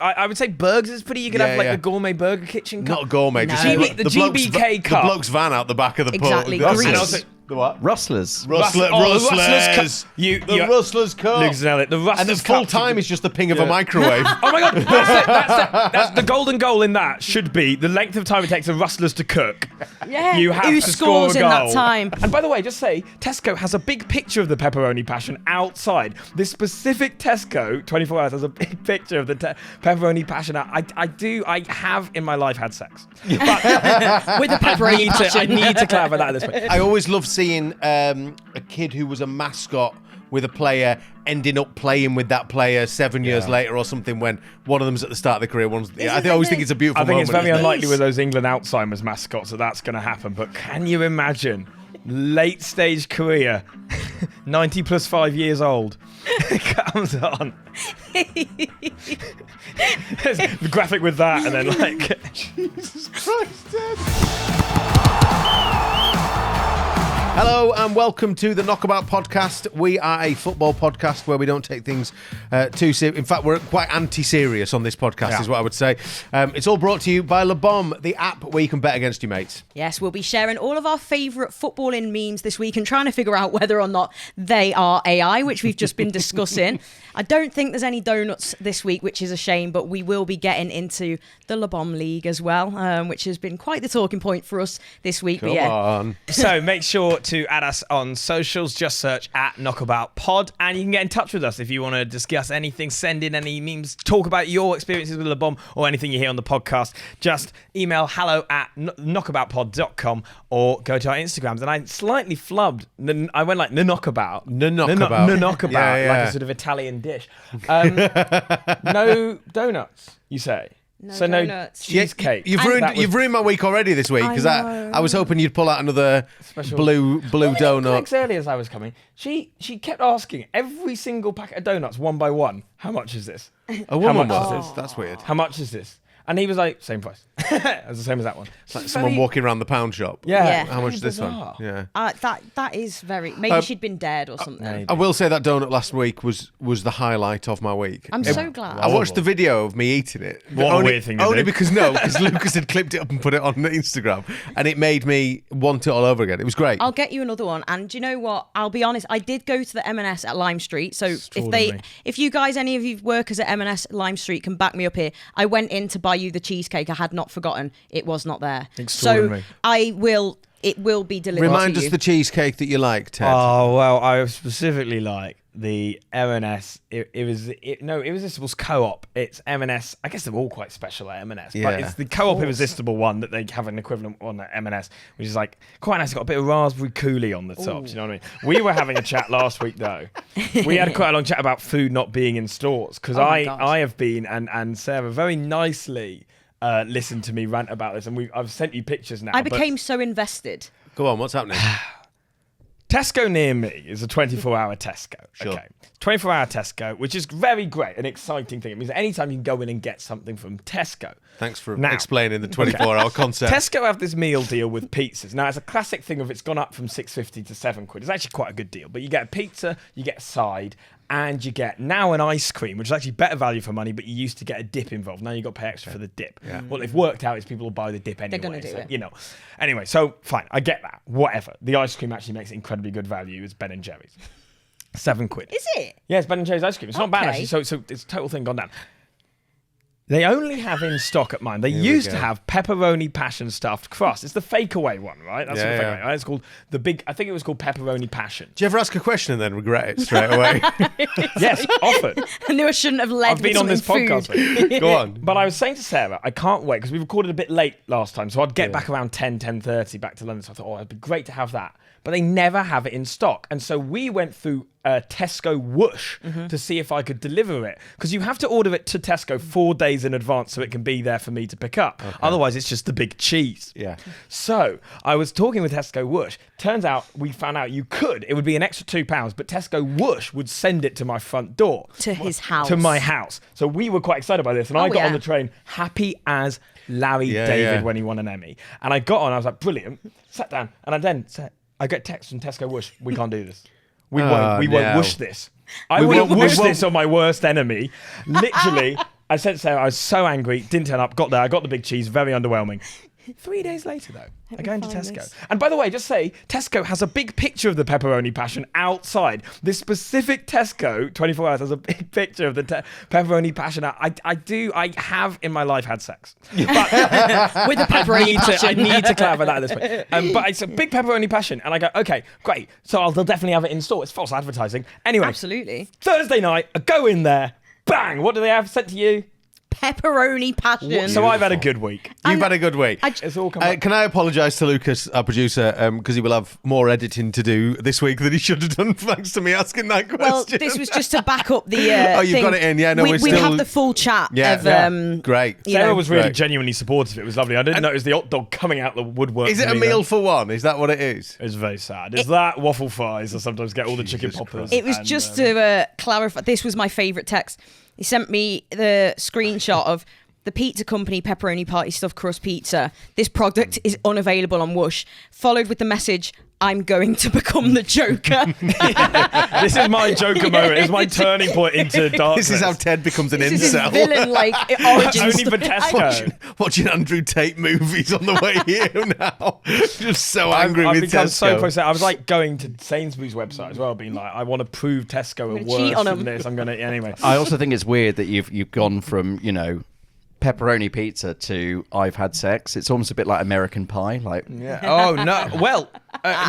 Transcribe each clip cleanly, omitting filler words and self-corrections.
I would say Berg's is pretty. You could have like the gourmet burger kitchen cup. Not gourmet, just the GBK cup. The bloke's van out the back of the pub. Exactly. The what? Rustlers. Rustlers. The Rustlers cup. Luke's nailed it. The Rustlers and the full time is just the ping of a microwave. Oh my God. That's the golden goal in that should be the length of time it takes a Rustlers to cook. Yeah. You have Who to scores score a in goal. that time? And by the way, just say, Tesco has a big picture of the pepperoni passion outside. This specific Tesco, 24 hours, has a big picture of the pepperoni passion. I have in my life had sex. But with the pepperoni passion. I need to clarify that at this point. I always loved seeing a kid who was a mascot with a player ending up playing with that player 7 years later or something when one of them's at the start of their career. I always think it's a beautiful moment. I think it's very unlikely with those England Alzheimer's mascots that's going to happen. But can you imagine late stage career, 90 plus 5 years old, comes on. The graphic with that and then like... Jesus Christ, Dad. Hello and welcome to the Knockabout Podcast. We are a football podcast where we don't take things too serious. In fact, we're quite anti-serious on this podcast, is what I would say. It's all brought to you by Le Bomb, the app where you can bet against your mates. Yes, we'll be sharing all of our favourite footballing memes this week and trying to figure out whether or not they are AI, which we've just been discussing. I don't think there's any donuts this week, which is a shame, but we will be getting into the Le Bomb League as well, which has been quite the talking point for us this week. Come on. So make sure to add us on socials. Just search at Knockabout Pod, and you can get in touch with us if you want to discuss anything, send in any memes, talk about your experiences with Le Bomb or anything you hear on the podcast. Just email hello@knockaboutpod.com or go to our Instagrams. And I slightly flubbed. I went like knockabout. Knockabout. Like a sort of Italian dish. No donuts, you say? No so donuts. No cheesecake. You've ruined my week already this week because I was hoping you'd pull out another special blue donut. Early as I was coming, she kept asking every single packet of donuts one by one. How much is this? A woman was this. That's weird. How much is this? And he was like, same price. It's the same as that one. It's like someone walking around the pound shop. Yeah. How much is this one? Yeah. That is very... Maybe she'd been dead or something. I will say that donut last week was the highlight of my week. I'm so glad. I watched the video of me eating it. What a weird thing to do. Only because Lucas had clipped it up and put it on Instagram, and it made me want it all over again. It was great. I'll get you another one. And do you know what? I'll be honest. I did go to the M&S at Lime Street. So if you guys, any of you workers at M&S Lime Street can back me up here, I went in to buy you the cheesecake. I had not forgotten. It was not there. So it will be delivered Remind to us you. the cheesecake that you like, Ted. Oh, well, I specifically like the M&S. Irresistible's co-op. It's M&S. I guess they're all quite special at M&S, but it's the co-op Irresistible one that they have an equivalent on at M&S, which is like quite nice. It's got a bit of raspberry coulis on the top. Do you know what I mean? We were having a chat last week though. We had quite a long chat about food not being in stores because I have been and Sarah very nicely listened to me rant about this, and I've sent you pictures now. I became so invested. Go on, what's happening? Tesco near me is a 24-hour Tesco. Sure. Okay. 24-hour Tesco, which is very great, an exciting thing. It means anytime you can go in and get something from Tesco. Thanks for explaining the 24-hour concept. Tesco have this meal deal with pizzas. Now, it's a classic thing of it's gone up from £6.50 to £7. It's actually quite a good deal. But you get a pizza, you get a side, and you get now an ice cream, which is actually better value for money, but you used to get a dip involved. Now you've got to pay extra for the dip. Yeah. What they've worked out is people will buy the dip anyway. They're going to do it. You know. Anyway, so fine, I get that. Whatever. The ice cream actually makes it incredibly good value. It's Ben & Jerry's. £7. Is it? Yeah, it's Ben & Jerry's ice cream. It's not bad actually. So it's a total thing gone down. They only have in stock at mine. They used to have pepperoni passion stuffed crust. It's the fake away one, right? That's the fake away. Right? It's called I think it was called pepperoni passion. Do you ever ask a question and then regret it straight away? Yes, often. I knew I shouldn't have led I've been on this podcast. Go on. But I was saying to Sarah, I can't wait because we recorded a bit late last time. So I'd get back around 10:30 back to London. So I thought, it'd be great to have that. But they never have it in stock. And so we went through Tesco Whoosh to see if I could deliver it. Because you have to order it to Tesco 4 days in advance so it can be there for me to pick up. Okay. Otherwise, it's just the big cheese. Yeah. So I was talking with Tesco Whoosh. Turns out we found out you could. It would be an extra £2, but Tesco Whoosh would send it to my front door. To his house. To my house. So we were quite excited by this. And I got on the train happy as Larry David when he won an Emmy. And I got on, I was like, brilliant. Sat down. And I then said, I get text from Tesco Whoosh. We can't do this. We won't whoosh this. I won't whoosh this on my worst enemy. Literally, I sent Sarah, I was so angry, didn't turn up, got there, I got the big cheese, very underwhelming. 3 days later, though, I go into Tesco. This. And by the way, just say, Tesco has a big picture of the pepperoni passion outside. This specific Tesco, 24 hours, has a big picture of the pepperoni passion. I have in my life had sex. But With a pepperoni passion. I need to clarify that at this point. But it's a big pepperoni passion. And I go, okay, great. So they'll definitely have it in store. It's false advertising. Anyway. Absolutely. Thursday night, I go in there. Bang! What do they have sent to you? Pepperoni passion. So I've had a good week. You've had a good week. It's all come up. Can I apologise to Lucas, our producer, because he will have more editing to do this week than he should have done, thanks to me asking that question. Well, this was just to back up the oh, you've thing. got it in. Yeah, no, we still... have the full chat of... Great. Sarah was really great. genuinely supportive. It was lovely. I didn't notice the hot dog coming out the woodwork. Is it a meal for one? Is that what it is? It's very sad. Is that waffle fries? I sometimes get all the chicken Jesus poppers. Christ. It was just to clarify, this was my favourite text. He sent me the screenshot of the pizza company pepperoni party stuffed crust pizza. This product is unavailable on Whoosh. Followed with the message, I'm going to become the Joker. This is my Joker moment. It's my turning point into darkness. This is how Ted becomes an This is his incel. villain-like origin Only for story. Tesco. Watching Andrew Tate movies on the way here now. Just so angry I've with become Tesco. so frustrated. I was like going to Sainsbury's website as well, being like, I want to prove Tesco are gonna cheat worse on than 'em. this. I'm going to... Anyway. I also think it's weird that you've gone from, pepperoni pizza to I've had sex. It's almost a bit like American Pie. Like, Yeah. Oh, no. Well,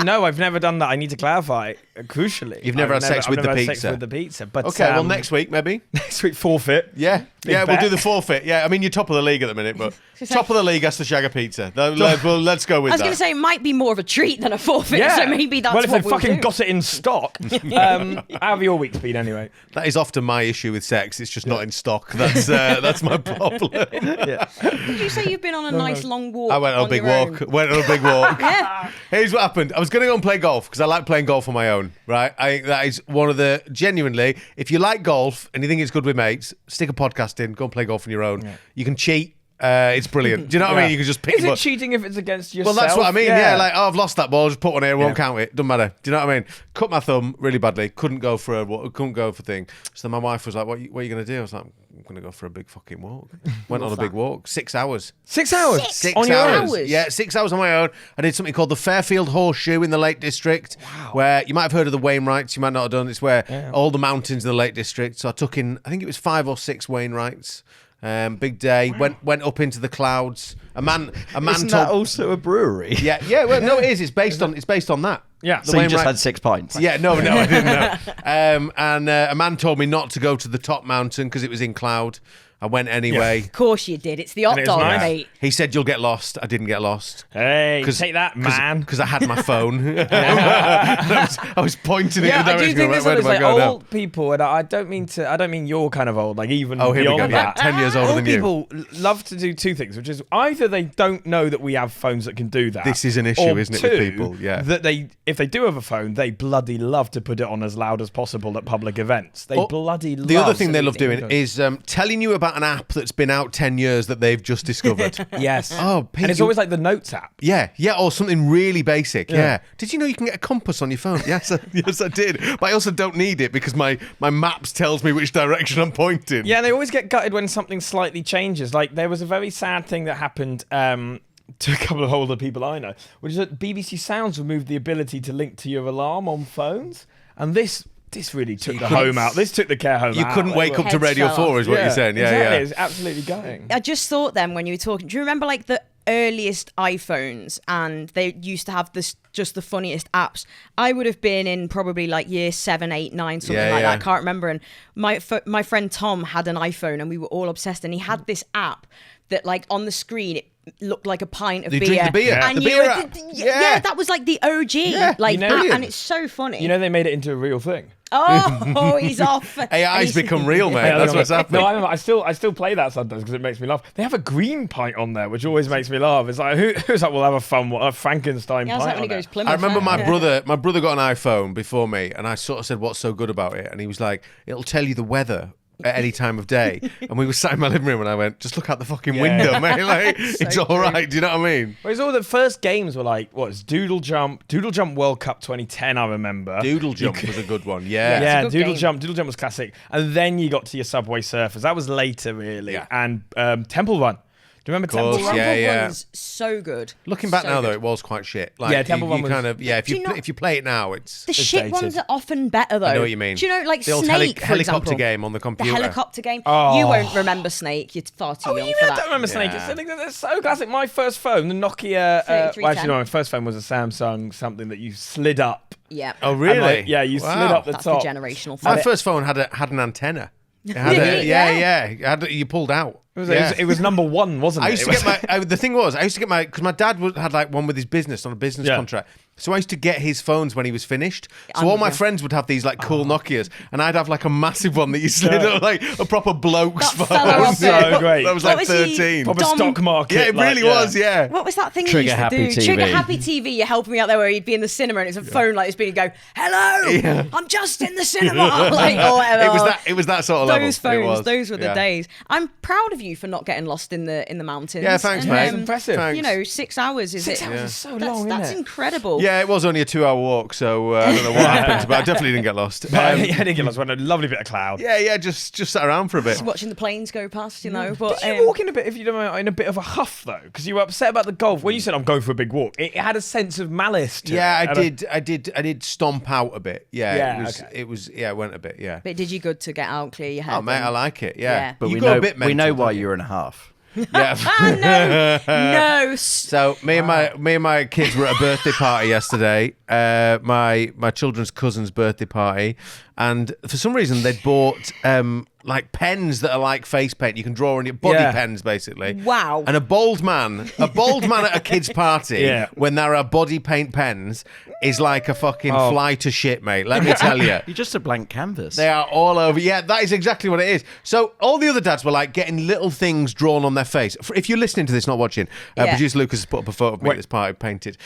no, I've never done that. I need to clarify, crucially. You've never had sex with I've the never had pizza? sex with the pizza. But, Okay, well, next week, maybe. Next week, forfeit. Yeah, Big yeah, bet. we'll do the forfeit. Yeah, I mean, you're top of the league at the minute, but top of the league has to shag a pizza. Let's go with I was that. going to say it might be more of a treat than a forfeit, so maybe that's well, if what they we'll fucking do. got it in stock. How have your weeks been anyway? That is often my issue with sex. It's just not in stock. That's my problem. Yeah. Did you say you've been on a nice long walk? I went on a big your own? walk. Went on a big walk. Yeah. Here's what happened. I was going to go and play golf because I like playing golf on my own, right? I think that is one of the, genuinely, if you like golf and you think it's good with mates, stick a podcast in, go and play golf on your own. Yeah. You can cheat. It's brilliant. Do you know what I mean? You can just pick Is them it up. cheating if it's against yourself? Well, that's what I mean. Yeah, like, oh, I've lost that ball. Just put one here. Won't count it. Doesn't matter. Do you know what I mean? Cut my thumb really badly. Couldn't go for thing. So then my wife was like, "What are you going to do?" I was like, "I'm going to go for a big fucking walk." Went on a big walk. 6 hours. 6 hours? 6 on your own? hours? Yeah, 6 hours on my own. I did something called the Fairfield Horseshoe in the Lake District, where you might have heard of the Wainwrights, you might not have done. It's where all the mountains in the Lake District. So I took in, I think it was 5 or 6 Wainwrights. Big day. Went up into the clouds. A man isn't told. that also a brewery? Yeah. Well, no, it is. It's based on that. Yeah. The So you just Wainwright- had 6 pints. Yeah, no, I didn't know. And a man told me not to go to the top mountain because it was in cloud. I went anyway. Of course you did. It's the hot And it was dog, nice. mate. He said you'll get lost. I didn't get lost. Hey, take that, man. Because I had my phone. I was pointing Yeah, in the I do direction. think there's Where always do I like go now? old people, and I don't mean you're kind of old, like even Oh, here we beyond go. Yeah, that. 10 years older Old than you. people love to do two things, which is either they don't know that we have phones that can do that. This is an issue, or isn't it, two, with people? Yeah. That if they do have a phone, they bloody love to put it on as loud as possible at public events. They bloody love. The other thing they love everything doing it is telling you about an app that's been out 10 years that they've just discovered. does. Yes. Oh, Pete, and it's always like the Notes app. Yeah, or something really basic. Yeah. Did you know you can get a compass on your phone? Yes, I did. But I also don't need it because my maps tells me which direction I'm pointing. Yeah, they always get gutted when something slightly changes. Like there was a very sad thing that happened to a couple of older people I know, which is that BBC Sounds removed the ability to link to your alarm on phones, and this really took the home out. This took the care home out. You couldn't wake up to Heads Radio fell 4 off. is what you're saying. Yeah, exactly. yeah. It's absolutely going. I just thought then when you were talking, do you remember like the earliest iPhones and they used to have this just the funniest apps? I would have been in probably like year 7, 8, 9, something like that. I can't remember. And my friend Tom had an iPhone and we were all obsessed, and he had this app that like on the screen it looked like a pint of You beer. drink the beer. And The you beer were, app. yeah, that was like the OG. Like You know- and it's so funny. You know, they made it into a real thing. Oh, he's off. AI's become real, mate. Yeah, That's what's happening. No, I remember. I still play that sometimes because it makes me laugh. They have a green pint on there, which always makes me laugh. It's like who's like, we'll have a fun one, a Frankenstein Yeah, pint. like when on he goes there. Plymouth. I remember yeah. my brother got an iPhone before me, and I sort of said, "What's so good about it?" And he was like, "It'll tell you the weather at any time of day. And we were sat in my living room and I went, just look out the fucking window, mate. Like, it's all right. Do you know what I mean? Whereas all the first games were like, what was Doodle Jump World Cup 2010, I remember. Doodle Jump was a good one, yeah. Yeah, It's a good game. Doodle Jump was classic. And then you got to your Subway Surfers. That was later, really. Yeah. And Temple Run. Do you remember course, Temple Run? yeah, Rumble yeah. Run's so good. Looking back So now, though, good. it was quite shit. Like, Yeah, Temple Run was- kind of, yeah, Do you not- if you play it now, it's The shit dated. ones are often better, though. I know what you mean. Do you know, like the old Snake, for helicopter example? game on the The computer. helicopter game. Oh. You won't remember Snake. You're far too Oh, young you for mean I that. don't remember Snake. Yeah. It's so classic. My first phone, the Nokia. 3310. Well, actually, no, my first phone was a Samsung, something that you slid up. Yeah. Oh, And, really? like, yeah, you slid Wow. up the That's top. the generational My thing. first phone had an antenna. It had Yeah. It had, you pulled out. It was number one, wasn't it? I used to get the thing was, I used to get because my dad had like one with his business on a business Yeah. contract. So I used to get his phones when he was finished. So I'm all with my you. friends would have these like cool Nokias, and I'd have like a massive one that you slid up, like a proper bloke's That phone. fella off So it. great. That was What like was he? 13. proper Dom- stock market. Yeah, it like, really was. Yeah. What was that thing Trigger he used Happy to do? TV. Trigger Happy TV. You're helping me out there where he'd be in the cinema and it's a phone like this being go, hello, I'm just in the cinema. Like, or whatever. It was that sort of level. Those It phones, was. those were the Yeah. days. I'm proud of you for not getting lost in the mountains. Yeah, thanks, And, mate. It's impressive. Thanks. You know, 6 hours is 6 it? hours is so That's, long, that's isn't it? incredible. Yeah, it was only a 2-hour walk, so I don't know what happened, but I definitely didn't get lost. Yeah, I didn't get lost. We had a lovely bit of cloud. Yeah, just sat around for a bit. Just watching the planes go past, you know. But Did you walk in a bit, if you don't mind, in a bit of a huff though, because you were upset about the golf? When you said I'm going for a big walk, it had a sense of malice to Yeah, it. I did stomp out a bit. Yeah, Yeah, it was. Yeah, it went a bit. Yeah. But did you good to get out, clear your head? Oh, mate, then? I like it. Yeah, Yeah. But you we go know a bit mental, we know why don't you? you're in a half. Yeah. No. So me and my kids were at a birthday party yesterday. My children's cousin's birthday party, and for some reason they'd bought like pens that are like face paint. You can draw on your body Yeah. pens, basically. Wow. And a bold man at a kid's party Yeah. when there are body paint pens is like a fucking fly to shit, mate. Let me tell you. You're just a blank canvas. They are all over. Yeah, that is exactly what it is. So all the other dads were like getting little things drawn on their face. If you're listening to this, not watching, Yeah. producer Lucas has put up a photo of me at this party painted.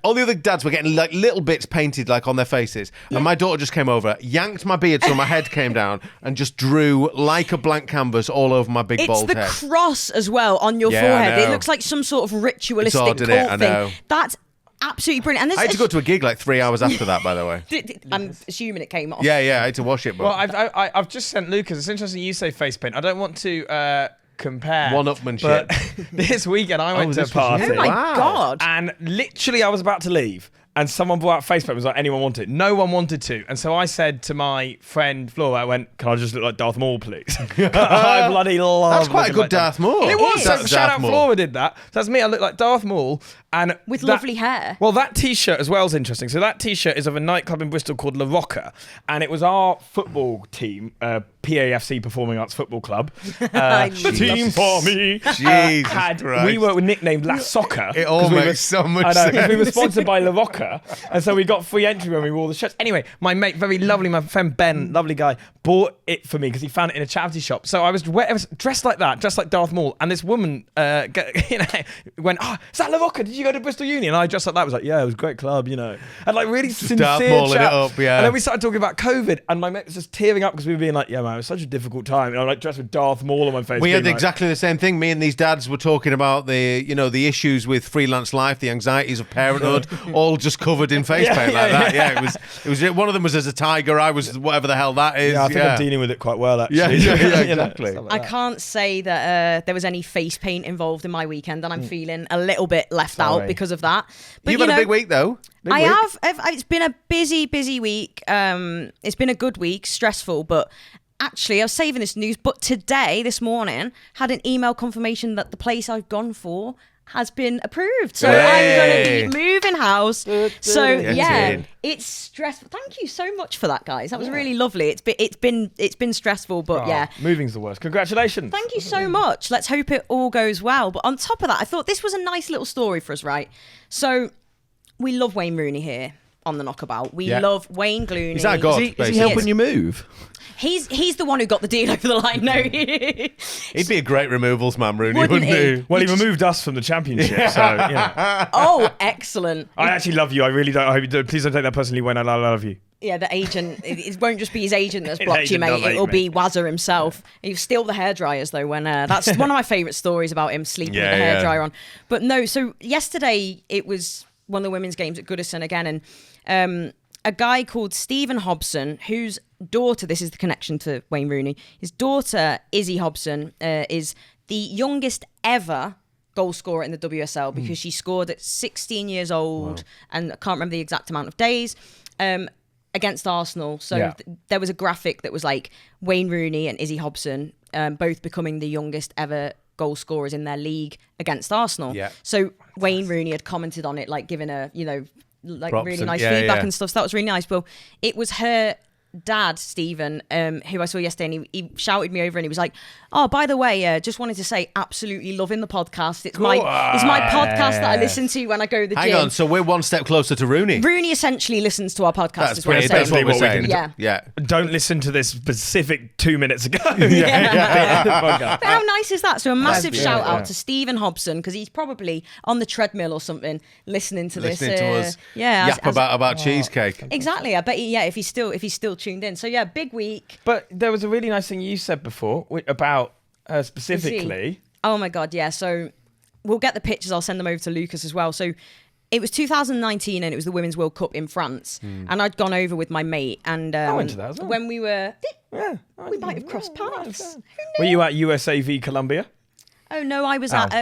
All the other dads were getting like little bits painted like on their faces. And my daughter just came over, yanked my beard so my head came down, and just drew like a blank canvas all over my big It's bald the head. cross as well on your Yeah, I forehead. It know. looks like some sort of ritualistic odd, cult innit? I thing. know. That's absolutely brilliant. And I had to go to a gig like 3 hours after that, by the way. I'm assuming it came off. Yeah, I had to wash it. But Well, I've just sent Lucas. It's interesting you say face paint. I don't want to compare One-upmanship. but this weekend I went to a this was party. Oh my Wow. God. And literally, I was about to leave, and someone brought out face paint. Was like, anyone want it? No one wanted to, and so I said to my friend Flora, I went, "Can I just look like Darth Maul, please?" I bloody love. that's quite a looking good like Darth Maul. It was. So Darth shout out Maul. Flora did that. So that's me. I look like Darth Maul, and With that- lovely hair. Well, that T-shirt as well is interesting. So that T-shirt is of a nightclub in Bristol called La Rocca, and it was our football team, PAFC Performing Arts Football Club. I The love team for me. Jesus Had, Christ. we were nicknamed La Soccer. It all 'cause we makes so much I know, 'cause sense. we were sponsored by La Rocca, and so we got free entry when we wore the shirts. Anyway, my mate, very lovely, my friend Ben, lovely guy, bought it for me because he found it in a charity shop. So I was dressed like that, dressed like Darth Maul, and this woman went, "Oh, is that La Rocca? Did you go to Bristol Uni?" And I dressed like that. I was like, "Yeah, it was a great club, you know." And like really sincere Darth Mauling chat. it up, yeah. And then we started talking about COVID, and my mate was just tearing up because we were being like, "Yeah, man, it was such a difficult time." And I like dressed with Darth Maul on my face. We had being like, exactly the same thing. Me and these dads were talking about the issues with freelance life, the anxieties of parenthood, all just covered in face paint like that. Yeah, it was. One of them was as a tiger. I was whatever the hell that is. Yeah, I think I'm dealing with it quite well, actually. Yeah, You know, exactly. stuff like I that. can't say that there was any face paint involved in my weekend, and I'm feeling a little bit left out Sorry. because of that. But You've you had know, a big week though. I have. It's been a busy week. It's been a good week, stressful, but actually, I was saving this news. But today, this morning, had an email confirmation that the place I've gone for has been approved. So I'm going to be moving house. So Get yeah, in. it's stressful. Thank you so much for that, guys. That was really lovely. It's been stressful, but Oh, yeah. Moving's the worst. Congratulations. Thank you so much. Let's hope it all goes well. But on top of that, I thought this was a nice little story for us, right? So we love Wayne Rooney here on the Knockabout. We Yeah. love Wayne Glooney. Is that God? Is he basically? helping you move? He's the one who got the deal over the line. No, He'd be a great removals man, Rooney, Wouldn't wouldn't he? he? Well, he removed us from the championship, so yeah. oh, excellent. I actually love you. I really don't. I hope you do. Please don't take that personally when I love you. Yeah, the agent. It won't just be his agent that's blocked you, agent mate. does hate It'll me. be Wazza himself. He was still the hairdryers, though, when that's one of my favourite stories about him sleeping with the hairdryer on. But no, so yesterday it was one of the women's games at Goodison again, and a guy called Stephen Hobson, whose daughter, this is the connection to Wayne Rooney, his daughter, Izzy Hobson, is the youngest ever goal scorer in the WSL because she scored at 16 years old, and I can't remember the exact amount of days. Against Arsenal. So there was a graphic that was like Wayne Rooney and Izzy Hobson both becoming the youngest ever goal scorers in their league against Arsenal. Yeah. So Wayne Rooney had commented on it, like giving a, like props really nice feedback and stuff. So that was really nice. Well, it was her dad, Stephen, who I saw yesterday, and he shouted me over and he was like, "Oh, by the way, just wanted to say, absolutely loving the podcast. It's my podcast that I listen to when I go to the gym." Hang on, so we're one step closer to Rooney. Rooney essentially listens to our podcast. That's what we're saying. Yeah. Don't listen to this specific 2 minutes ago. But how nice is that? So a massive shout out to Stephen Hobson, because he's probably on the treadmill or something listening to this. Listening to us yap about cheesecake. Exactly. I bet if he's still tuned in. So yeah, big week. But there was a really nice thing you said before about her specifically. Oh my God, yeah. So we'll get the pictures. I'll send them over to Lucas as well. So it was 2019 and it was the Women's World Cup in France. And I'd gone over with my mate. And I went to that as well. When we were... we might have crossed paths. Were you at USA v Colombia? Oh, no, I was at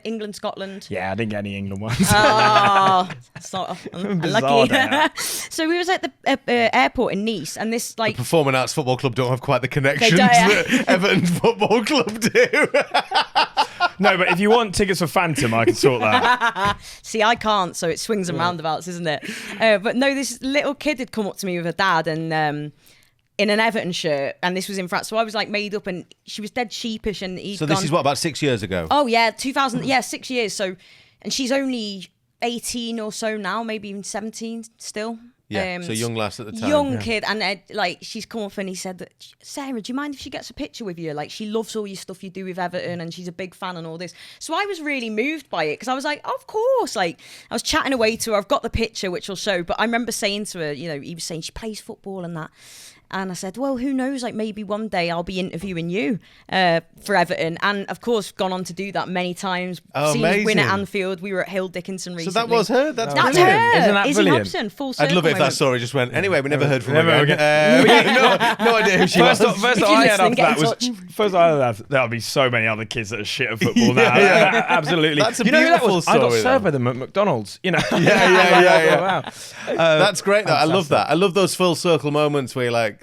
England, Scotland. Yeah, I didn't get any England ones. Oh, sort of Bizarre unlucky. So we was at the airport in Nice, and this, like... The Performing Arts Football Club don't have quite the connections that Everton Football Club do. No, but if you want tickets for Phantom, I can sort that. See, I can't, so it swings and roundabouts, isn't it? But no, this little kid had come up to me with her dad, and... in an Everton shirt, and this was in France. So I was like made up, and she was dead sheepish, and he'd So this is what, about 6 years ago? Oh yeah, 2000. Yeah, 6 years. So, and she's only 18 or so now, maybe even 17 still. Yeah, so young lass at the time. Young kid, and like she's come up and he said that, "Sarah, do you mind if she gets a picture with you? Like she loves all your stuff you do with Everton, and she's a big fan and all this." So I was really moved by it because I was like, "Of course!" Like I was chatting away to her. I've got the picture, which I'll show. But I remember saying to her, he was saying she plays football and that. And I said, well, who knows? Like maybe one day I'll be interviewing you for Everton. And of course, gone on to do that many times. Oh, seen us win amazing. at Anfield. We were at Hill Dickinson recently. So that was her? That's her. Isn't that Izzy brilliant? Hobson, full circle I'd love it if that moment. story just went, anyway, we never heard from her Never again. No idea who she was. First If I you're had listening, after get that in was touch. first I had that there'll be so many other kids that are shit at football now. Absolutely. That's a who that beautiful was? I got story, served though. by them at McDonald's. Yeah. Wow. That's great, though. I love that. I love those full circle moments where you're like,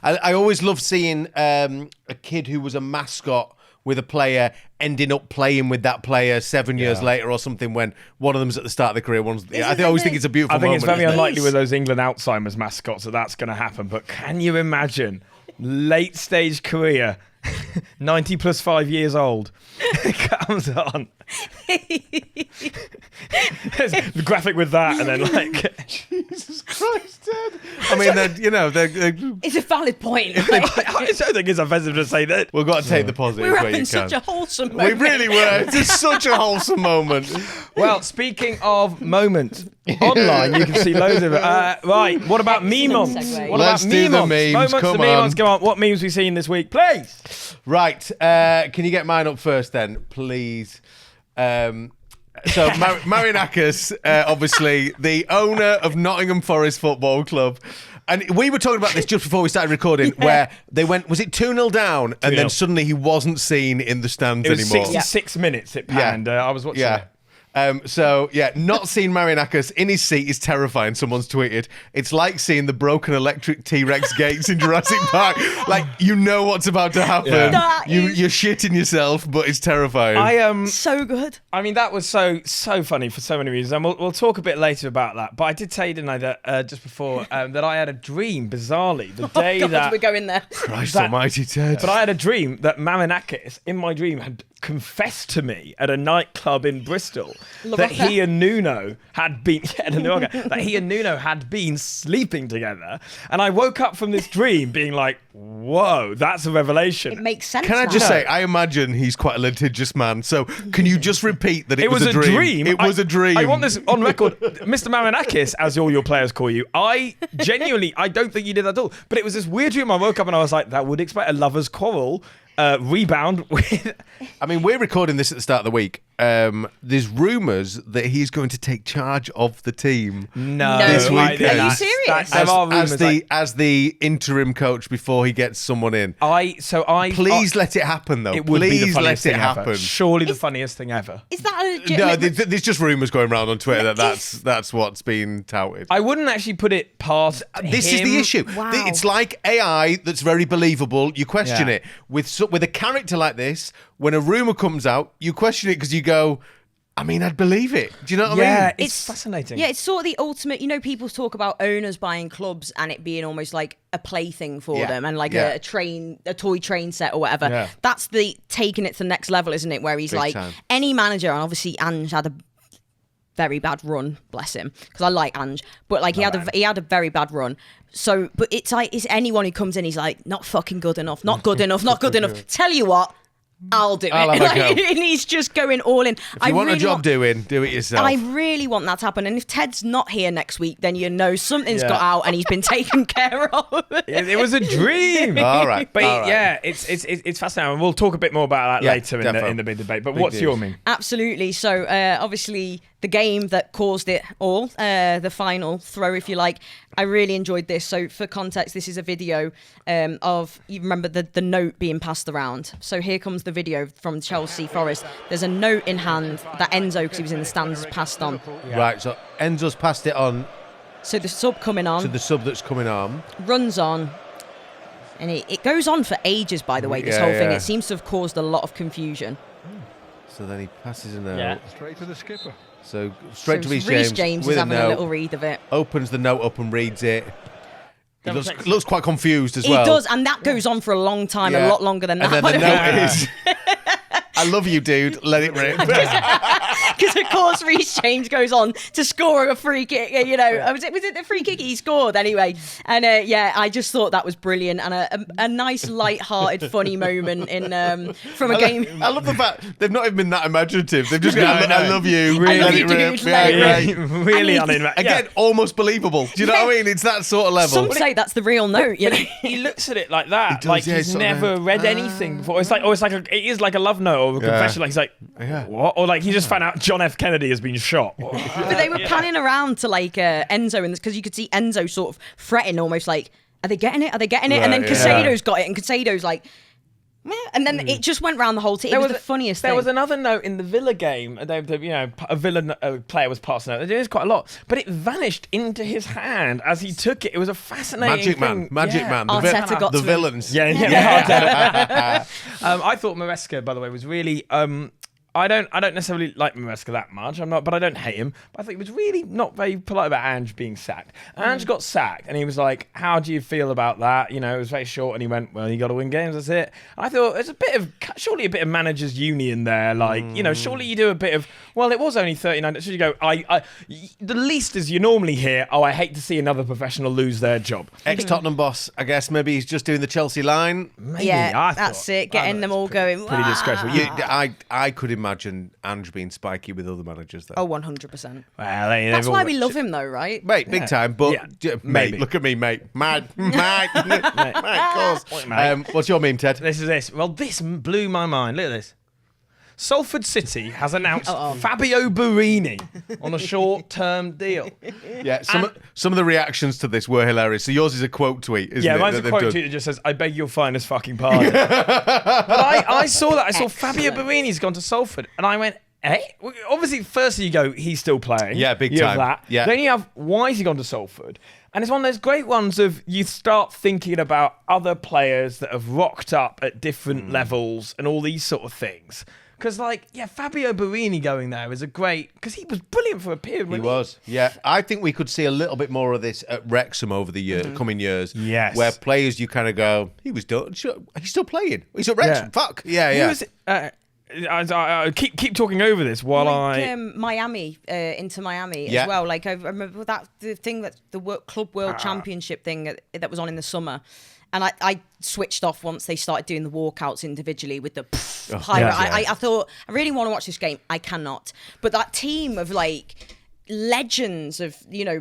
I always love seeing a kid who was a mascot with a player ending up playing with that player 7 years later or something, when one of them's at the start of the career. I always think it's a beautiful moment. I think it's very isn't it? unlikely with those England Alzheimer's mascots that's going to happen. But can you imagine late stage career, 90 plus 5 years old, comes on. The graphic with that, and then like, Jesus Christ, Ted. I mean, they're It's a valid point. I don't think it's offensive to say that. we've got to take the positive We were where you having can. such a wholesome We moment. really were. It's such a wholesome moment. Well, speaking of moments, online you can see loads of it. Right, what about Excellent memes? segue. What Let's about do the memes? memes, Moments come to memes. on. Come on, what memes we seen this week, please? Right, can you get mine up first then, please? So Marianakis, obviously the owner of Nottingham Forest Football Club. And we were talking about this just before we started recording, where they went, was it 2-0 down? And 2-0. then suddenly he wasn't seen in the stands It was anymore. 66 minutes it panned. I was watching it. Not seeing Marianakis in his seat is terrifying. Someone's tweeted, it's like seeing the broken electric T-Rex gates in Jurassic Park. Like, you know what's about to happen. Yeah. You're shitting yourself, but it's terrifying. So good. I mean, that was so funny for so many reasons, and we'll talk a bit later about that. But I did tell you, didn't I, that just before that I had a dream, bizarrely, the day God, that we're going there. Christ almighty, Ted. But I had a dream that Marianakis, in my dream, had confessed to me at a nightclub in Bristol that he and Nuno had been that he and Nuno had been sleeping together, and I woke up from this dream being like, whoa, that's a revelation. It makes sense. Can I now. just say, I imagine he's quite a litigious man. So can you just repeat that it was a dream? It was a dream. I want this on record. Mr. Marinakis, as all your players call you, I genuinely, I don't think you did that at all. But it was this weird dream. I woke up and I was like, that would expect a lover's quarrel. Rebound with. I mean, we're recording this at the start of the week. There's rumours that he's going to take charge of the team. No, this weekend. Are you serious? As the interim coach before he gets someone in. Please let it happen, though. It would be the Please funniest let it thing happen. Ever. Surely the funniest thing ever. Is that a No, legitimate... there's just rumours going around on Twitter that's what's been touted. I wouldn't actually put it past. This is the issue. Wow. It's like AI that's very believable. You question it with a character like this. When a rumor comes out, you question it because you go, I mean, I'd believe it. Do you know what I mean? Yeah, it's fascinating. Yeah, it's sort of the ultimate. You know, people talk about owners buying clubs and it being almost like a plaything for them and like a toy train set or whatever. Yeah. That's the taking it to the next level, isn't it? Where he's Big like time. any manager, and obviously Ange had a very bad run, bless him, because I like Ange, but like he had a very bad run. So, but it's like it's anyone who comes in, he's like not fucking good enough, not good enough, not good enough. Tell you what. I'll do it. I'll have a go. And he's just going all in. If you want a job doing, do it yourself. I really want that to happen. And if Ted's not here next week, then you know something's got out and he's been taken care of. It was a dream. All right. But all right. yeah, it's fascinating. And we'll talk a bit more about that later in the big debate. But what's your meme? Absolutely. So obviously the game that caused it all, the final throw, if you like, I really enjoyed this. So for context, this is a video of, you remember the note being passed around. So here comes the video from Chelsea Forest. There's a note in hand that Enzo, because he was in the stands, has passed on. Yeah. Right, so Enzo's passed it on. So the sub coming on. To the sub that's coming on. Runs on. And it goes on for ages, by the way, this whole thing. It seems to have caused a lot of confusion. So then he passes a note. Yeah. Straight to the skipper. So straight to Reece James with is a having note, a little read of it. opens the note up and reads it. He looks quite confused as well. He does, and that goes on for a long time, a lot longer than that. And then the note is, I love you, dude. Let it rip. Because of course Reece James goes on to score a free kick. Was it the free kick he scored anyway? And I just thought that was brilliant and a nice, light-hearted, funny moment from a game. I love the fact they've not even been that imaginative. They've just gone, I love you. Really, let it rip. Really unimaginative. Again, almost believable. Do you know what I mean? It's that sort of level. Some say that's the real note. You know, he looks at it like that, He does, like yeah, he's sort of, never read anything before. It's like, it is like a love note or a confession. Like he's like, what? Or like he just found out John F. Kennedy has been shot. but they were panning around to like Enzo, and because you could see Enzo sort of fretting, almost like, are they getting it? Are they getting it? And then Casado's got it, and Casado's like. And then it just went round the whole team. It was the funniest thing. There was another note in the Villa game. A Villa player was passing out. There is quite a lot, but it vanished into his hand as he took it. It was a fascinating Magic man. Arteta got the to villains. Yeah. I thought Maresca, by the way, was really. I don't necessarily like Maresca that much. But I don't hate him. But I think he was really not very polite about Ange being sacked. Ange got sacked, and he was like, "How do you feel about that?" You know, it was very short, and he went, "Well, you got to win games. That's it." And I thought there's surely a bit of managers' union there. Like, surely you do a bit of. Well, it was only 39. So you go, the least is you normally hear, "Oh, I hate to see another professional lose their job." Ex-Tottenham boss, I guess maybe he's just doing the Chelsea line. Maybe, yeah, that's it. Getting them all going. Pretty disgraceful. I could imagine Ange being spiky with other managers though. Oh, 100%. Well, That's why we love him, though, right? Mate, big time. But mate, maybe. look at me, mate. Mate, of course. Mate. What's your meme, Ted? This is this. Well, this blew my mind. Look at this. Salford City has announced Fabio Borini on a short-term deal. Yeah, some of the reactions to this were hilarious. So yours is a quote tweet, isn't it? Yeah, mine's a quote tweet that just says, "I beg your finest fucking pardon." But I saw that. I saw Fabio Borini's gone to Salford, and I went, "Eh?" Obviously, firstly you go, he's still playing. Yeah, big you time. Have that. Yeah. Then you have, why has he gone to Salford? And it's one of those great ones of you start thinking about other players that have rocked up at different levels and all these sort of things. Because, Fabio Borini going there is a great... Because he was brilliant for a period. He was, yeah. I think we could see a little bit more of this at Wrexham over the coming years. Yes. Where players, you kind of go, he was done. He's still playing. He's at Wrexham. Yeah. Fuck. Yeah. He was, I keep talking over this while Miami, into Miami Yeah. as well. Like I remember the thing that the Club World Championship thing that was on in the summer, and I switched off once they started doing the walkouts individually with the pyro. I thought I really want to watch this game. I cannot. But that team of like legends of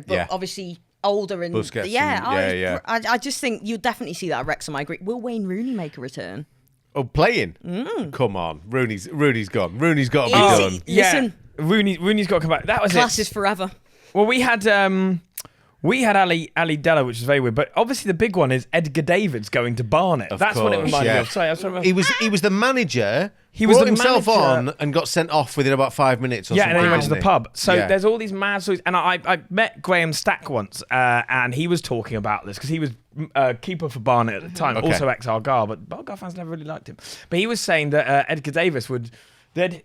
but obviously older and Busquets I just think you'll definitely see that at Wrexham. I agree. Will Wayne Rooney make a return? Oh, playing? Come on, Rooney's gone. Rooney's got to be done. Listen, Rooney's got to come back. That was class it. is forever. Well, we had Ali Della, which is very weird. But obviously the big one is Edgar Davids going to Barnet. That's what it reminded me of. Sorry, I was trying to... He was the manager. He was brought the himself manager. on and got sent off within about 5 minutes. Or Yeah, something, and then he went to the didn't pub. So Yeah. there's all these mad stories. And I met Graham Stack once, and he was talking about this because he was keeper for Barnet at the time, Okay. also ex-Argyle, but Argyle fans never really liked him. But he was saying that Edgar Davis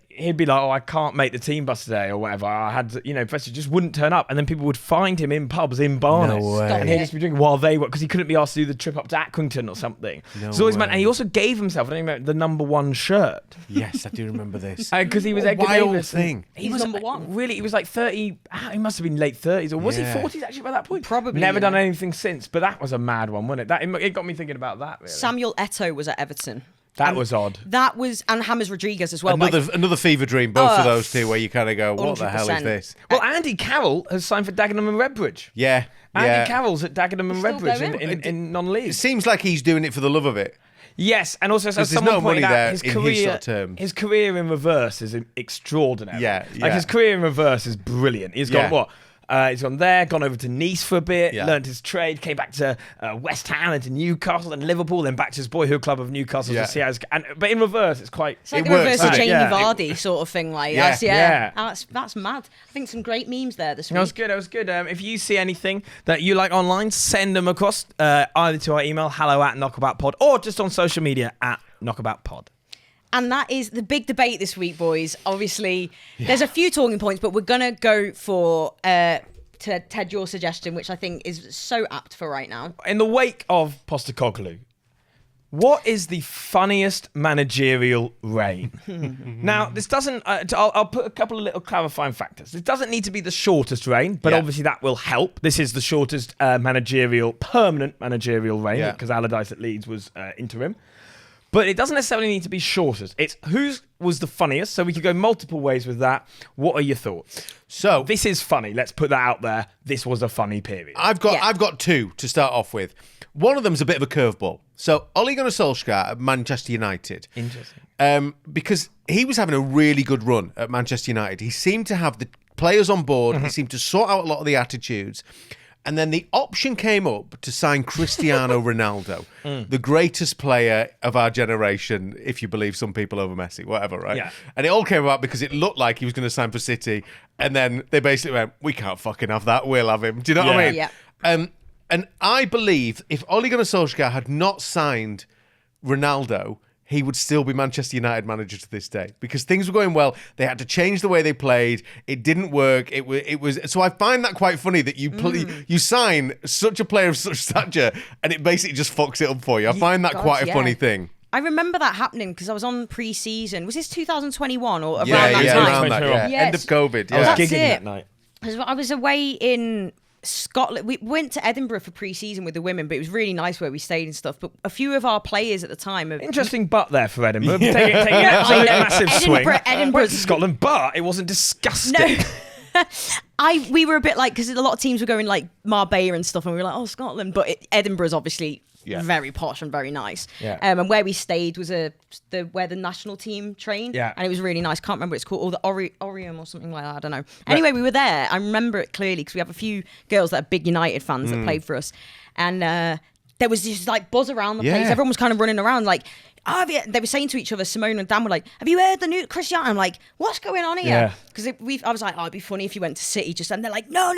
he'd be like, oh, I can't make the team bus today or whatever. I had to, Professor just wouldn't turn up. And then people would find him in pubs in Barnet. No way. And he'd just be drinking while they were, because he couldn't be asked to do the trip up to Accrington or something. So always way. and he also gave himself, I don't even know, the number 1 shirt. Yes, I do remember this. Because he was What a Edgar wild Davis. thing. He He's was number 1. Really, he was like 30. He must have been late 30s, or was he Yeah. 40s actually by that point? Probably, Never yeah. done anything since, but that was a mad one, wasn't it? It got me thinking about that. Really. Samuel Eto'o was at Everton. That was odd. That was, and James Rodriguez as well. Another fever dream, both of those two, where you kind of go, what the hell is 100%. this? Well, Andy Carroll has signed for Dagenham and Redbridge. Yeah. Andy Carroll's at Dagenham and Still Redbridge going? in non-league. It seems like he's doing it for the love of it. Yes, and also as There's someone no money pointed out, there his in his career, sort of terms. his career in reverse is extraordinary. Yeah, Like yeah. his career in reverse is brilliant. He's Yeah. gone what? He's gone there, gone over to Nice for a bit, Yeah. learned his trade, came back to West Ham and to Newcastle and Liverpool, then back to his boyhood club of Newcastle Yeah. to see how but in reverse, it's quite... It's like It the works, reverse of doesn't it? Jamie Yeah. Vardy sort of thing. Like, Yeah. that's mad. I think some great memes there this week. That was good. That was good. If you see anything that you like online, send them across either to our email, hello@knockaboutpod, or just on social media @knockaboutpod. And that is the big debate this week, boys. Obviously, there's a few talking points, but we're going to go for, to Ted, your suggestion, which I think is so apt for right now. In the wake of Postecoglou, what is the funniest managerial reign? Now, this doesn't... I'll put a couple of little clarifying factors. It doesn't need to be the shortest reign, but Yeah. obviously that will help. This is the shortest permanent managerial reign, Yeah. because Allardyce at Leeds was interim. But it doesn't necessarily need to be shortest. It's who was the funniest, so we could go multiple ways with that. What are your thoughts? So This is funny. Let's put that out there. This was a funny period. I've got two to start off with. One of them's a bit of a curveball. So Ole Gunnar Solskjaer at Manchester United. Interesting. Because he was having a really good run at Manchester United. He seemed to have the players on board. He seemed to sort out a lot of the attitudes. And then the option came up to sign Cristiano Ronaldo, the greatest player of our generation, if you believe some people over Messi, whatever, right? Yeah. And it all came about because it looked like he was going to sign for City. And then they basically went, we can't fucking have that. We'll have him. Do you know what I mean? Yeah. And I believe if Ole Gunnar Solskjaer had not signed Ronaldo, he would still be Manchester United manager to this day because things were going well. They had to change the way they played. It didn't work. It was. So I find that quite funny that you sign such a player of such stature and it basically just fucks it up for you. I find that quite a funny thing. I remember that happening because I was on pre-season. Was this 2021 or around Yeah, that yeah, time? around that. Yeah. Yes. End of COVID. I was Yeah. That's gigging it. that night. I was away in Scotland. We went to Edinburgh for pre-season with the women, but it was really nice where we stayed and stuff. But a few of our players at the time... Interesting butt there for Edinburgh. Taking an absolute massive swing. Edinburgh. Went to Scotland, but it wasn't disgusting. No. We were a bit like, because a lot of teams were going like Marbella and stuff, and we were like, oh, Scotland. But Edinburgh's obviously very posh and very nice. Yeah. And where we stayed was where the national team trained. Yeah. And it was really nice. Can't remember what it's called, or the Orium or something like that. I don't know. Anyway, we were there. I remember it clearly because we have a few girls that are big United fans that played for us, and there was this like buzz around the place. Everyone was kind of running around like. Oh, they were saying to each other, Simone and Dan were like, have you heard the new Cristiano? I'm like, what's going on here? Because I was like, oh, it'd be funny if you went to City just, and they're like, no.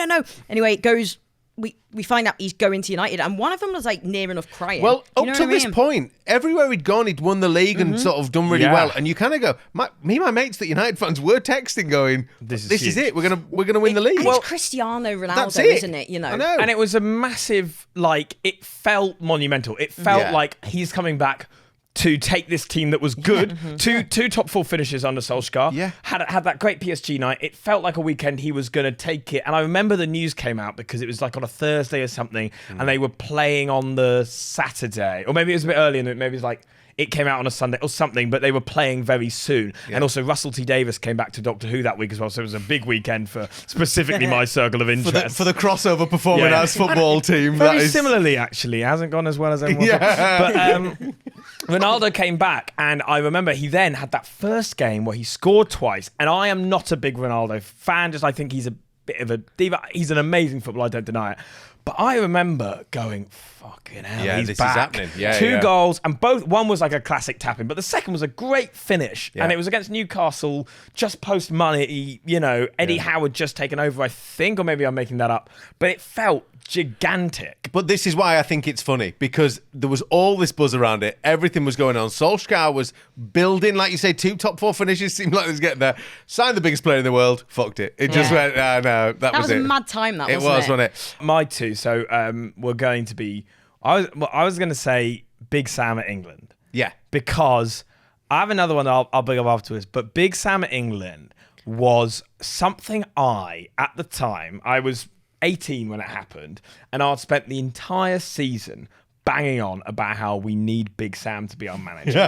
Anyway, it goes, we find out he's going to United, and one of them was like near enough crying. Well, You know up to what I this mean? point, everywhere he'd gone, he'd won the league and sort of done really well. And you kind of go, me and my mates that United fans were texting going, this is huge. it. We're gonna win the league. And it's Cristiano Ronaldo, that's it. isn't it? You know. I know. And it was a massive, like, it felt monumental. It felt like he's coming back to take this team that was good, two top 4 finishes under Solskjaer, had that great PSG night. It felt like a weekend he was going to take it. And I remember the news came out because it was like on a Thursday or something, and they were playing on the Saturday. Or maybe it was a bit earlier, and maybe it was like, it came out on a Sunday or something, but they were playing very soon. And also Russell T Davies came back to Doctor Who that week as well, so it was a big weekend for specifically my circle of interest. For the crossover performing arts football team. Very similarly, actually. It hasn't gone as well as everyone thought. But Ronaldo came back, and I remember he then had that first game where he scored twice, and I am not a big Ronaldo fan, just I think he's a bit of a diva. He's an amazing footballer, I don't deny it. But I remember going, fucking hell, he's this back. is happening. Two goals, and one was like a classic tapping, but the second was a great finish. And it was against Newcastle, just post-money, Eddie Howe had just taken over, I think, or maybe I'm making that up. But it felt gigantic. But this is why I think it's funny, because there was all this buzz around it. Everything was going on. Solskjaer was building, like you say, 2 top 4 finishes. Seemed like he was getting there. Signed the biggest player in the world. Fucked it. It just went, no, that was it. That was a mad time, that wasn't it? It was, wasn't it? My 2, so we're going to be... I was going to say Big Sam at England. Yeah. Because I have another one I'll bring up afterwards, but Big Sam at England was something at the time, I was 18 when it happened, and I'd spent the entire season banging on about how we need Big Sam to be our manager.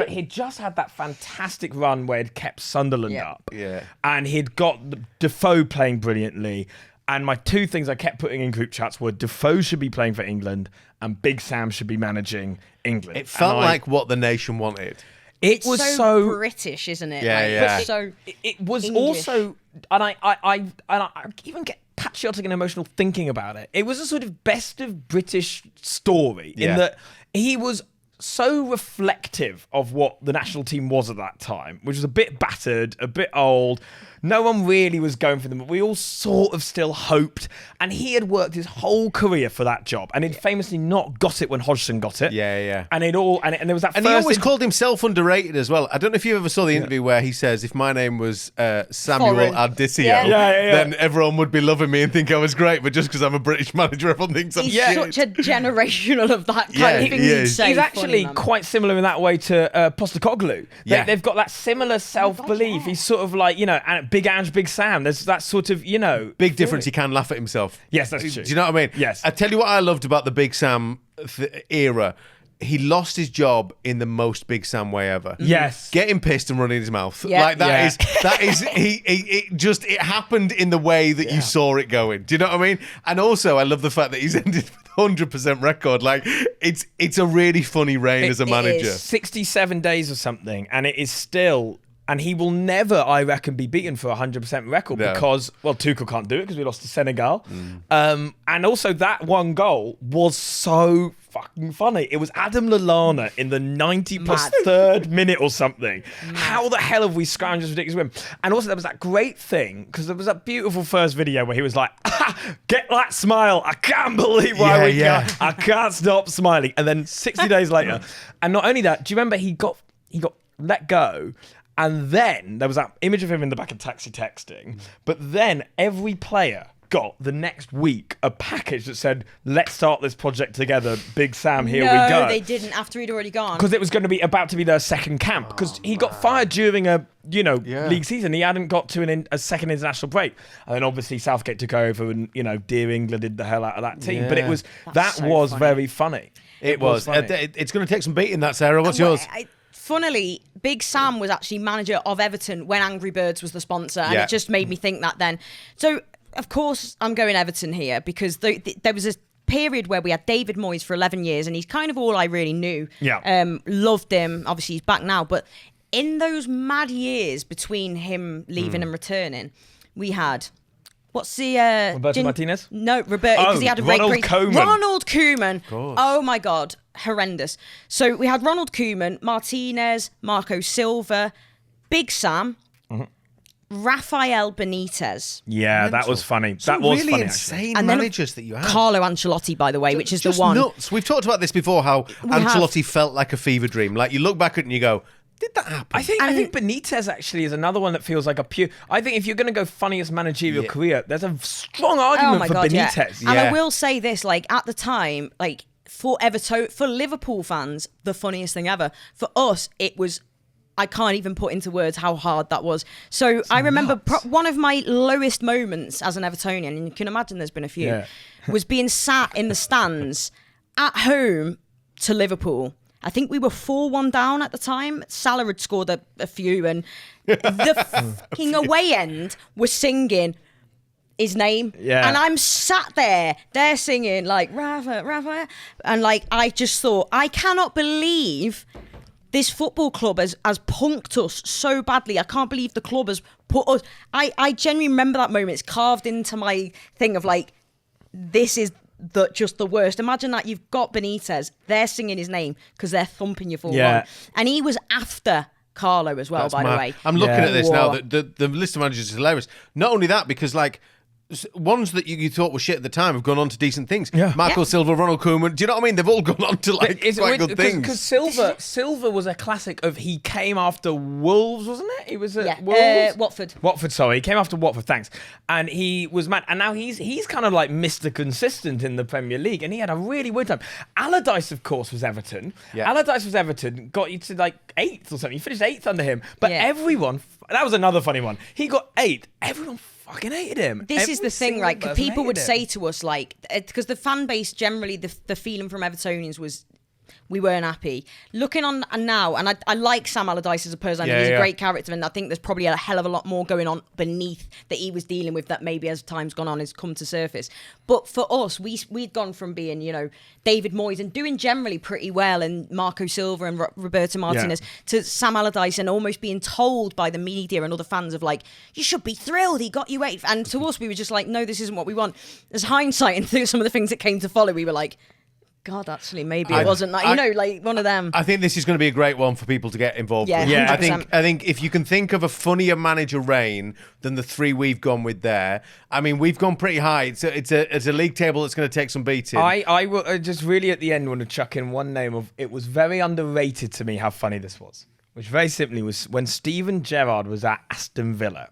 He'd just had that fantastic run where he'd kept Sunderland up. Yeah. And he'd got Defoe playing brilliantly. And my 2 things I kept putting in group chats were Defoe should be playing for England and Big Sam should be managing England. It felt like what the nation wanted. It was so British, isn't it? Yeah, So it was English. Also, and I even get patriotic and emotional thinking about it. It was a sort of best of British story in that he was so reflective of what the national team was at that time, which was a bit battered, a bit old. No one really was going for them, but we all sort of still hoped. And he had worked his whole career for that job, and he'd famously not got it when Hodgson got it. Yeah. And there was that. And he always called himself underrated as well. I don't know if you ever saw the interview where he says, "If my name was Samuel Ardisio, then everyone would be loving me and think I was great, but just because I'm a British manager, everyone thinks I'm shit." Such a generational of that kind of thing. He's actually quite similar in that way to Postecoglou. They've got that similar self-belief. He's sort of like, and Big Ange, Big Sam. There's that sort of, Big difference, he can laugh at himself. Yes, that's true. Do you know what I mean? Yes. I tell you what I loved about the Big Sam era. He lost his job in the most Big Sam way ever. Yes. Getting pissed and running his mouth. Yeah. Like that is it happened in the way that you saw it going. Do you know what I mean? And also I love the fact that he's ended with 100% record. Like it's a really funny reign as a manager. 67 days or something, and it is still. And he will never, I reckon, be beaten for a 100% record because, Tuchel can't do it because we lost to Senegal. And also that one goal was so fucking funny. It was Adam Lallana in the 90+3rd minute or something. How the hell have we scrounged this ridiculous win? And also there was that great thing, because there was that beautiful first video where he was like, get that smile. I can't believe why we got. I can't stop smiling. And then 60 days later, and not only that, do you remember he got let go? And then there was that image of him in the back of taxi texting. But then every player got the next week a package that said, let's start this project together. Big Sam, here we go. No, they didn't after he'd already gone. Because it was going to be about to be their second camp. Because he got fired during a league season. He hadn't got to a second international break. And then obviously Southgate took over and, Dear England did the hell out of that team. Yeah. But it was funny. very funny. It was. It's going to take some beating, that, Sarah. What's yours? Funnily, Big Sam was actually manager of Everton when Angry Birds was the sponsor, and it just made me think that then. So, of course, I'm going Everton here because there was a period where we had David Moyes for 11 years, and he's kind of all I really knew. Yeah. Loved him. Obviously, he's back now. But in those mad years between him leaving and returning, we had... What's the... Roberto Martinez? No, Roberto, because he had a Ronald Koeman. Ronald Koeman. Oh, my God. Horrendous. So we had Ronald Koeman, Martinez, Marco Silva, Big Sam, Rafael Benitez. Yeah, that was funny. That was really funny, insane And managers that you had. Carlo Ancelotti, by the way, which is the Just one. nuts. We've talked about this before, how Ancelotti felt like a fever dream. Like, you look back at it and you go... Did that happen? I think Benitez actually is another one that feels like a pure... I think if you're going to go funniest managerial career, there's a strong argument for Benitez. And I will say this, like, at the time, like, for Liverpool fans, the funniest thing ever. For us, it was, I can't even put into words how hard that was. So I remember one of my lowest moments as an Evertonian, and you can imagine there's been a few, was being sat in the stands at home to Liverpool. I think we were 4-1 down at the time. Salah had scored a few, and the fucking away end was singing his name. Yeah. And I'm sat there, they're singing like Rafa, and like I just thought, I cannot believe this football club has punked us so badly. I can't believe the club has put us. I genuinely remember that moment. It's carved into my thing of like, this is just the worst. Imagine that you've got Benitez, they're singing his name because they're thumping you 4-1. And he was after Carlo as well, That's by mad. the way. I'm looking at this now. The list of managers is hilarious. Not only that, because like, ones that you thought were shit at the time have gone on to decent things. Marco Silva, Ronald Koeman. Do you know what I mean? They've all gone on to like quite good things. Because Silva was a classic of, he came after Wolves, wasn't it? He was at Watford. Watford, sorry. He came after Watford, thanks. And he was mad. And now he's kind of like Mr. Consistent in the Premier League. And he had a really weird time. Allardyce, of course, was Everton. Yeah. Allardyce was Everton, got you to like 8th or something. You finished 8th under him. But everyone, that was another funny one. He got 8th. Everyone fucking hated him. This is the thing, right? People would say to us, like, because the fan base generally, the feeling from Evertonians was we weren't happy. Looking on now, and I like Sam Allardyce as a person. I think he's a great character, and I think there's probably a hell of a lot more going on beneath that he was dealing with that maybe as time's gone on has come to surface. But for us, we'd gone from being, David Moyes and doing generally pretty well, and Marco Silva and Roberto Martinez, to Sam Allardyce and almost being told by the media and other fans of like, you should be thrilled, he got you 8th. And to us, we were just like, no, this isn't what we want. As hindsight and through some of the things that came to follow, we were like, God, actually, maybe it wasn't that. Like one of them. I think this is going to be a great one for people to get involved with. Yeah, I think if you can think of a funnier manager reign than the 3 we've gone with there, I mean, we've gone pretty high. It's a league table that's going to take some beating. I will just really at the end want to chuck in one name of, it was very underrated to me how funny this was. Which very simply was when Steven Gerrard was at Aston Villa.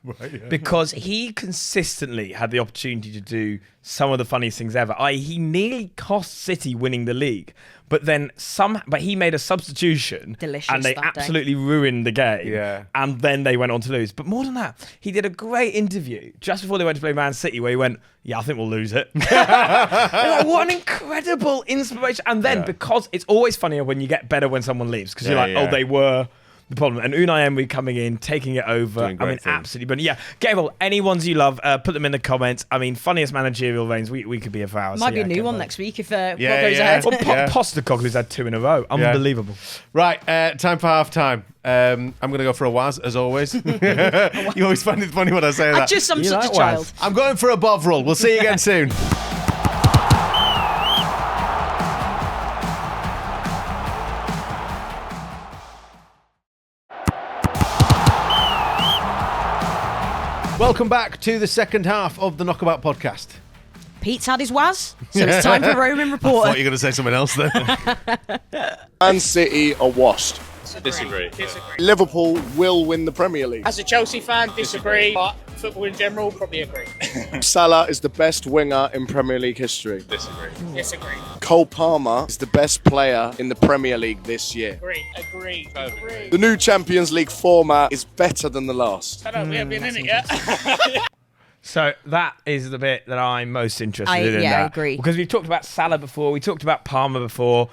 Because he consistently had the opportunity to do some of the funniest things ever. He nearly cost City winning the league. But then he made a substitution. Delicious. And they absolutely ruined the game. Yeah. And then they went on to lose. But more than that, he did a great interview just before they went to play Man City where he went, I think we'll lose it. Like, what an incredible inspiration. And then because it's always funnier when you get better when someone leaves. Because you're like, they were the problem. And Unai Emery coming in, taking it over. I mean, absolutely. But yeah, get involved. Any ones you love, put them in the comments. I mean, funniest managerial reigns, we could be here for hours. Might be a new one next week if what goes ahead. Well, Postecoglou, who's had 2 in a row. Unbelievable. Right, time for half time. I'm going to go for a Waz, as always. You always find it funny when I say that. I'm such a child. I'm going for a Bovril. We'll see you again soon. Welcome back to the second half of the Knockabout podcast. Pete's had his Waz, so it's time for Roman Reporter. I thought you were going to say something else then. Man City are washed. Disagree. Liverpool will win the Premier League. As a Chelsea fan, disagree. But football in general, probably agree. Salah is the best winger in Premier League history. Disagree. Cole Palmer is the best player in the Premier League this year. Agree. The new Champions League format is better than the last. I don't know, we haven't been in it yet. So that is the bit that I'm most interested in. I agree. Because we've talked about Salah before, we talked about Palmer before.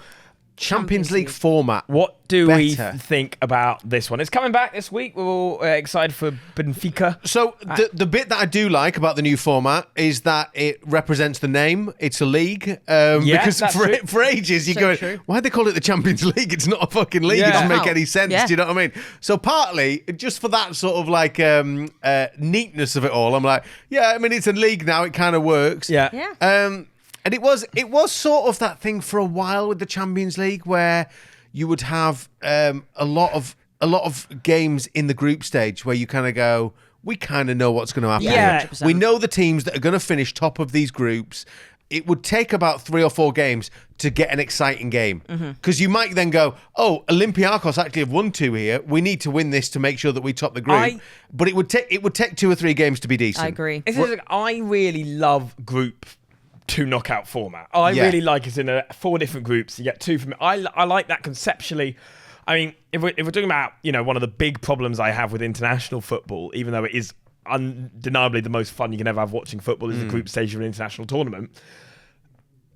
Champions League format. What do we think about this one? It's coming back this week. We're all excited for Benfica. So the bit that I do like about the new format is that it represents the name. It's a league. Because for ages you go, why'd they call it the Champions League? It's not a fucking league. It doesn't make any sense. Do you know what I mean? So partly, just for that sort of like neatness of it all, I'm like, I mean, it's a league now. It kind of works. And it was sort of that thing for a while with the Champions League where you would have a lot of games in the group stage where you kind of go, we kind of know what's going to happen. Yeah, 100%. We know the teams that are going to finish top of these groups. It would take about 3 or 4 games to get an exciting game. Because you might then go, Olympiacos actually have won 2 here. We need to win this to make sure that we top the group. But it would take 2 or 3 games to be decent. I agree. I really love group two knockout format. I really like it in 4 different groups. You get 2 from it. I like that conceptually. I mean, if we're talking about, one of the big problems I have with international football, even though it is undeniably the most fun you can ever have watching football, is the group stage of an international tournament.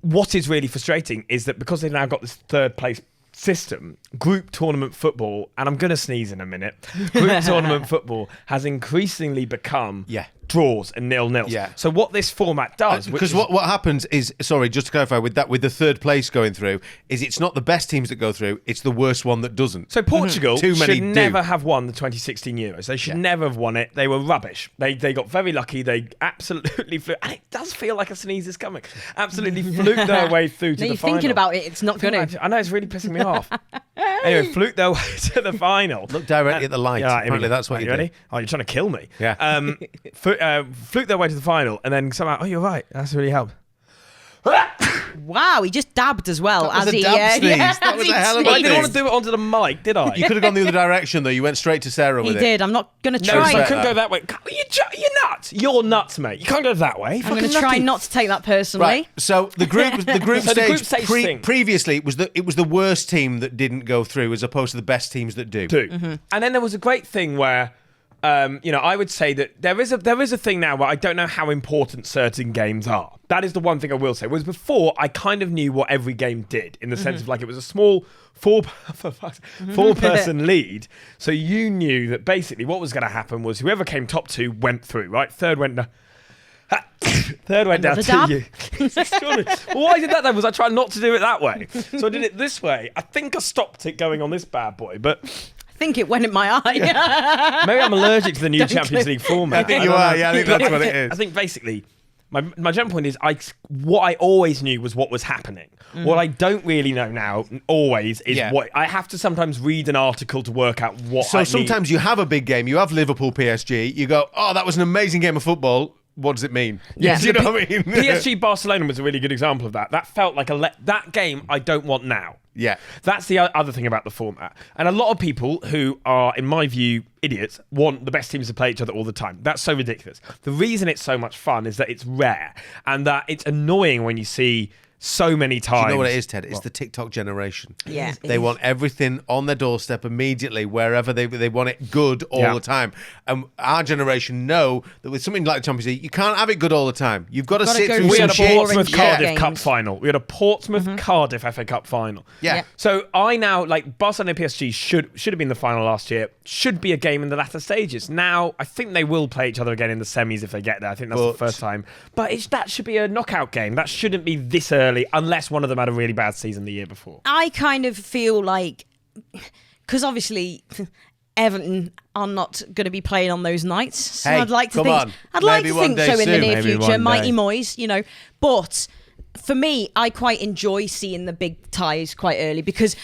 What is really frustrating is that because they've now got this third place system, group tournament football, and I'm going to sneeze in a minute, group tournament football has increasingly become draws and nil-nils. Yeah. So what this format does... Because what happens is, sorry, just to clarify, with the third place going through, is it's not the best teams that go through, it's the worst one that doesn't. So Portugal Too many should never have won the 2016 Euros. They should never have won it. They were rubbish. They got very lucky. They absolutely flew. And it does feel like a sneeze is coming. Absolutely fluked their way through to the final. Thinking about it, it's not going to. I know, it's really pissing me off. Anyway, fluked their way to the final. Look directly at the light. Yeah, Apparently that's what you ready? do. Oh, you're trying to kill me. Yeah. Fluked their way to the final, and then somehow, oh, you're right. That's really helped. Wow, he just dabbed as well. That was as a he, dab sneeze. That was a hell of a I didn't thing. want to do it onto the mic, did I? You could have gone the other direction, though. You went straight to Sarah He with it. did. I'm not going to No, try. I couldn't go that way. You're nuts. You're nuts, mate. You can't go that way. I'm going to try not to take that personally. Right. So the group So the group stage, stage thing. previously it was the worst team that didn't go through as opposed to the best teams that do. And then there was a great thing where, I would say that there is a thing now where I don't know how important certain games are. That is the one thing I will say. Whereas before, I kind of knew what every game did in the sense of like it was a small four-person lead. So you knew that basically what was going to happen was whoever came top 2 went through, right? Third went down. Third went down Another to you. Well, why did that then? Was I trying not to do it that way? So I did it this way. I think I stopped it going on this bad boy, but... I think it went in my eye. Maybe I'm allergic to the new Champions League format. I think you are. Yeah, I think that's what it is. I think basically, my general point is, what I always knew was what was happening. What I don't really know now, always, is what I have to sometimes read an article to work out what. So sometimes you have a big game. You have Liverpool PSG. You go, oh, that was an amazing game of football. What does it mean? Yeah. Do you know what I mean? PSG Barcelona was a really good example of that. That felt like that game I don't want now. Yeah. That's the other thing about the format. And a lot of people who are, in my view, idiots, want the best teams to play each other all the time. That's so ridiculous. The reason it's so much fun is that it's rare and that it's annoying when you see so many times. Do you know what it is, Ted? It's the TikTok generation. Yeah. They want everything on their doorstep immediately, wherever they want it good all the time. And our generation know that with something like the Champions League, you can't have it good all the time. You've got to sit go through We some had a shit. Portsmouth Cardiff games. Cup final. We had a Portsmouth Cardiff FA Cup final. Yeah. So I now, like, Barcelona PSG should have been the final last year, should be a game in the latter stages. Now, I think they will play each other again in the semis if they get there. I think that's the first time. But that should be a knockout game. That shouldn't be this early unless one of them had a really bad season the year before. I kind of feel like, because obviously Everton are not going to be playing on those nights. So Hey, I'd like to come think, on. I'd like Maybe to one think day so in the soon. near Maybe future. one Mighty day. Moyes, But for me, I quite enjoy seeing the big ties quite early because,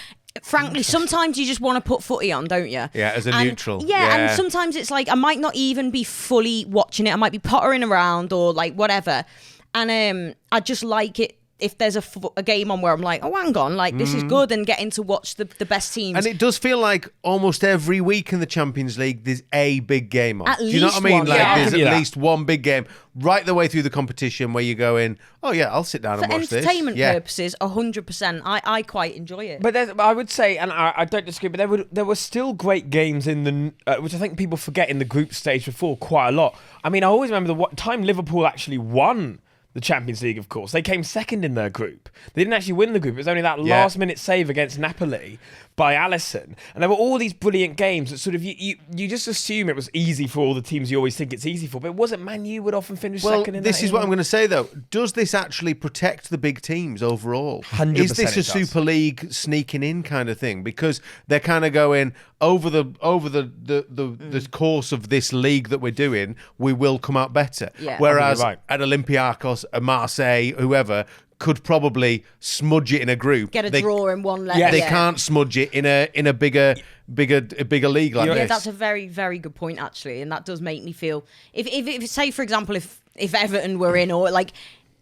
frankly, sometimes you just want to put footy on, don't you? Yeah, as a neutral. Yeah, Yeah. and sometimes it's like I might not even be fully watching it. I might be pottering around or like whatever. And I just like it if there's a game on where I'm like, oh, hang on, like this is good, and getting to watch the best teams. And it does feel like almost every week in the Champions League, there's a big game on. At Do you know what I least mean? one, Like yeah. there's I'll give you at that. least one big game right the way through the competition where you go in, oh yeah, I'll sit down For and watch this. entertainment Yeah. purposes, 100%. I quite enjoy it. But I would say, and I don't disagree, but there were still great games in the, which I think people forget in the group stage before quite a lot. I mean, I always remember the time Liverpool actually won the Champions League, of course. They came second in their group. They didn't actually win the group. It was only that last-minute save against Napoli by Alisson. And there were all these brilliant games that sort of, you just assume it was easy for all the teams you always think it's easy for. But it wasn't. Man U would often finish second in that. This is what I'm going to say, though. Does this actually protect the big teams overall? 100% Is this a it does. Super League sneaking in kind of thing? Because they're kind of going, over the course of this league that we're doing, we will come out better. Yeah. Whereas I think at Olympiacos, Marseille, whoever could probably smudge it in a group. Get a draw in one leg. Yes. They can't smudge it in a bigger league like Yeah, this. that's a very, very good point, actually, and that does make me feel. If say, for example, if Everton were in, or like,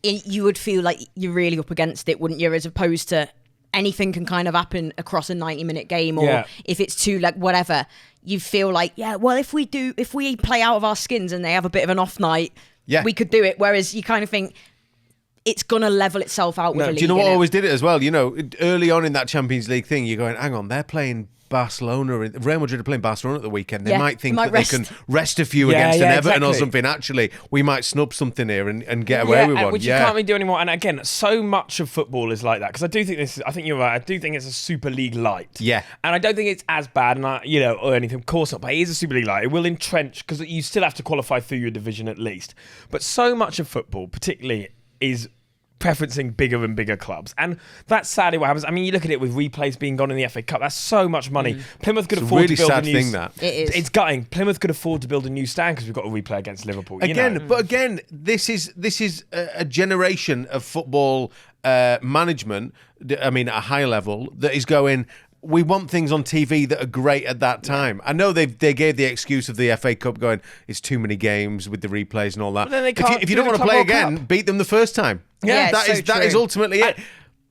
you would feel like you're really up against it, wouldn't you? As opposed to anything can kind of happen across a 90-minute game, or if it's too like whatever, you feel like well, if we play out of our skins and they have a bit of an off night, we could do it. Whereas you kind of think, it's going to level itself out with a league. Do you know what innit? always did it as well? You know, early on in that Champions League thing, you're going, hang on, they're playing Barcelona. Real Madrid are playing Barcelona at the weekend. They might think that they can rest a few against an Everton or something. Actually, we might snub something here and get away with one. Which you can't really do anymore. And again, so much of football is like that. Because I do think I think you're right. I do think it's a Super League light. Yeah. And I don't think it's as bad, or anything. Of course not. But it is a Super League light. It will entrench because you still have to qualify through your division at least. But so much of football, particularly, is preferencing bigger and bigger clubs, and that's sadly what happens. I mean, you look at it with replays being gone in the FA Cup. That's so much money. Plymouth could afford to build a new. Thing, that it is. It's gutting. Plymouth could afford to build a new stand because we've got a replay against Liverpool. But again, this is a generation of football management. I mean, at a high level, that is going. We want things on TV that are great at that time. I know they gave the excuse of the FA Cup going, it's too many games with the replays and all that. But then they can't if you don't want to play again, beat them the first time. Yeah, that is ultimately it.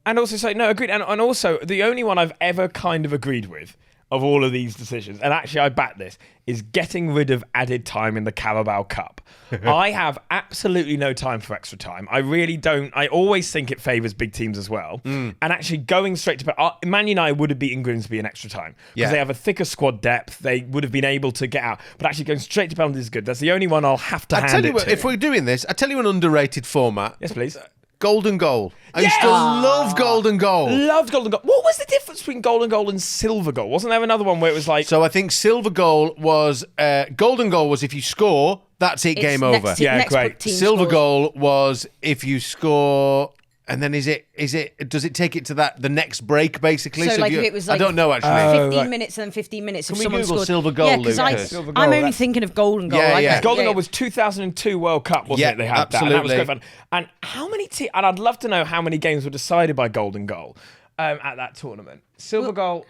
And also, agreed. And also, the only one I've ever kind of agreed with of all of these decisions, and actually I back this, is getting rid of added time in the Carabao Cup. I have absolutely no time for extra time. I really don't. I always think it favours big teams as well. And actually going straight to Man United would have beaten Grimsby in extra time because they have a thicker squad depth. They would have been able to get out. But actually going straight to penalties is good. That's the only one I'll have to hand it to. If we're doing this, I tell you an underrated format. Yes, please. Golden goal. I used to love golden goal. Loved golden goal. What was the difference between golden goal and silver goal? Wasn't there another one where it was like... So I think silver goal was... golden goal was if you score, that's it, game over. Next great. Silver goal was if you score... And then does it take it to the next break, basically? So like if it was like I don't know, actually. 15 minutes and then 15 minutes. Can if we someone Google scored, silver goal, because Lucas? I'm only thinking of golden goal. Yeah. Golden goal was 2002 World Cup, wasn't it? They had absolutely. that. And that was great fun. And how many and I'd love to know how many games were decided by golden goal at that tournament. Silver goal.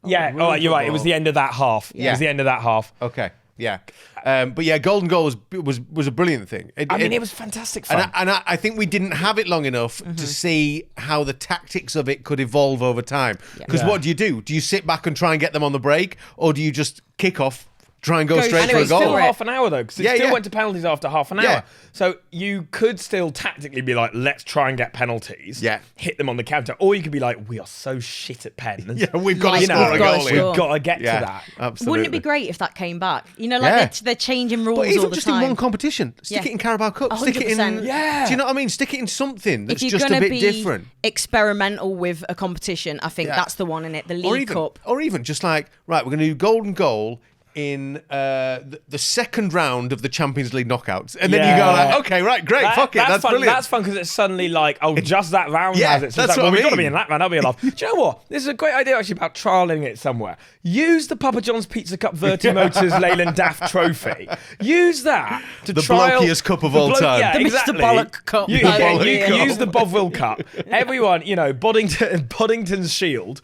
Yeah, you're right. It was the end of that half. Yeah. It was the end of that half. Okay. Yeah, but yeah, golden goal was a brilliant thing. It was fantastic fun. And I think we didn't have it long enough to see how the tactics of it could evolve over time. Because what do? Do you sit back and try and get them on the break, or do you just kick off, try and go straight for a goal? Still half an hour though, because it still went to penalties after half an hour. Yeah. So you could still tactically be like, let's try and get penalties. Yeah. Hit them on the counter, or you could be like, we are so shit at pens. Yeah, we've got to score a goal. We've got to get to that. Absolutely. Wouldn't it be great if that came back? You know, like they're changing rules but even all the just time. in one competition, stick it in Carabao Cup, stick it in. 100%. Yeah. Do you know what I mean? Stick it in something that's if you're just a bit be different. Experimental with a competition, I think that's the one in it. The League Cup, or even just like right, we're going to do golden goal in the second round of the Champions League knockouts, and then you go like, okay, right, great, fuck it, that's fun. brilliant. That's fun because it's suddenly like, just that round has it. So that's it's like, what we've I got to mean. be in that round. That'll be a laugh. Do you know what? This is a great idea actually about trialing it somewhere. Use the Papa John's Pizza Cup Verti Motors Leyland Daft Trophy. Use that to the trial blockiest cup of all time. Yeah, the exactly. Mr. Bollock Cup. Use the Bovril Cup. Everyone, Boddington's Shield.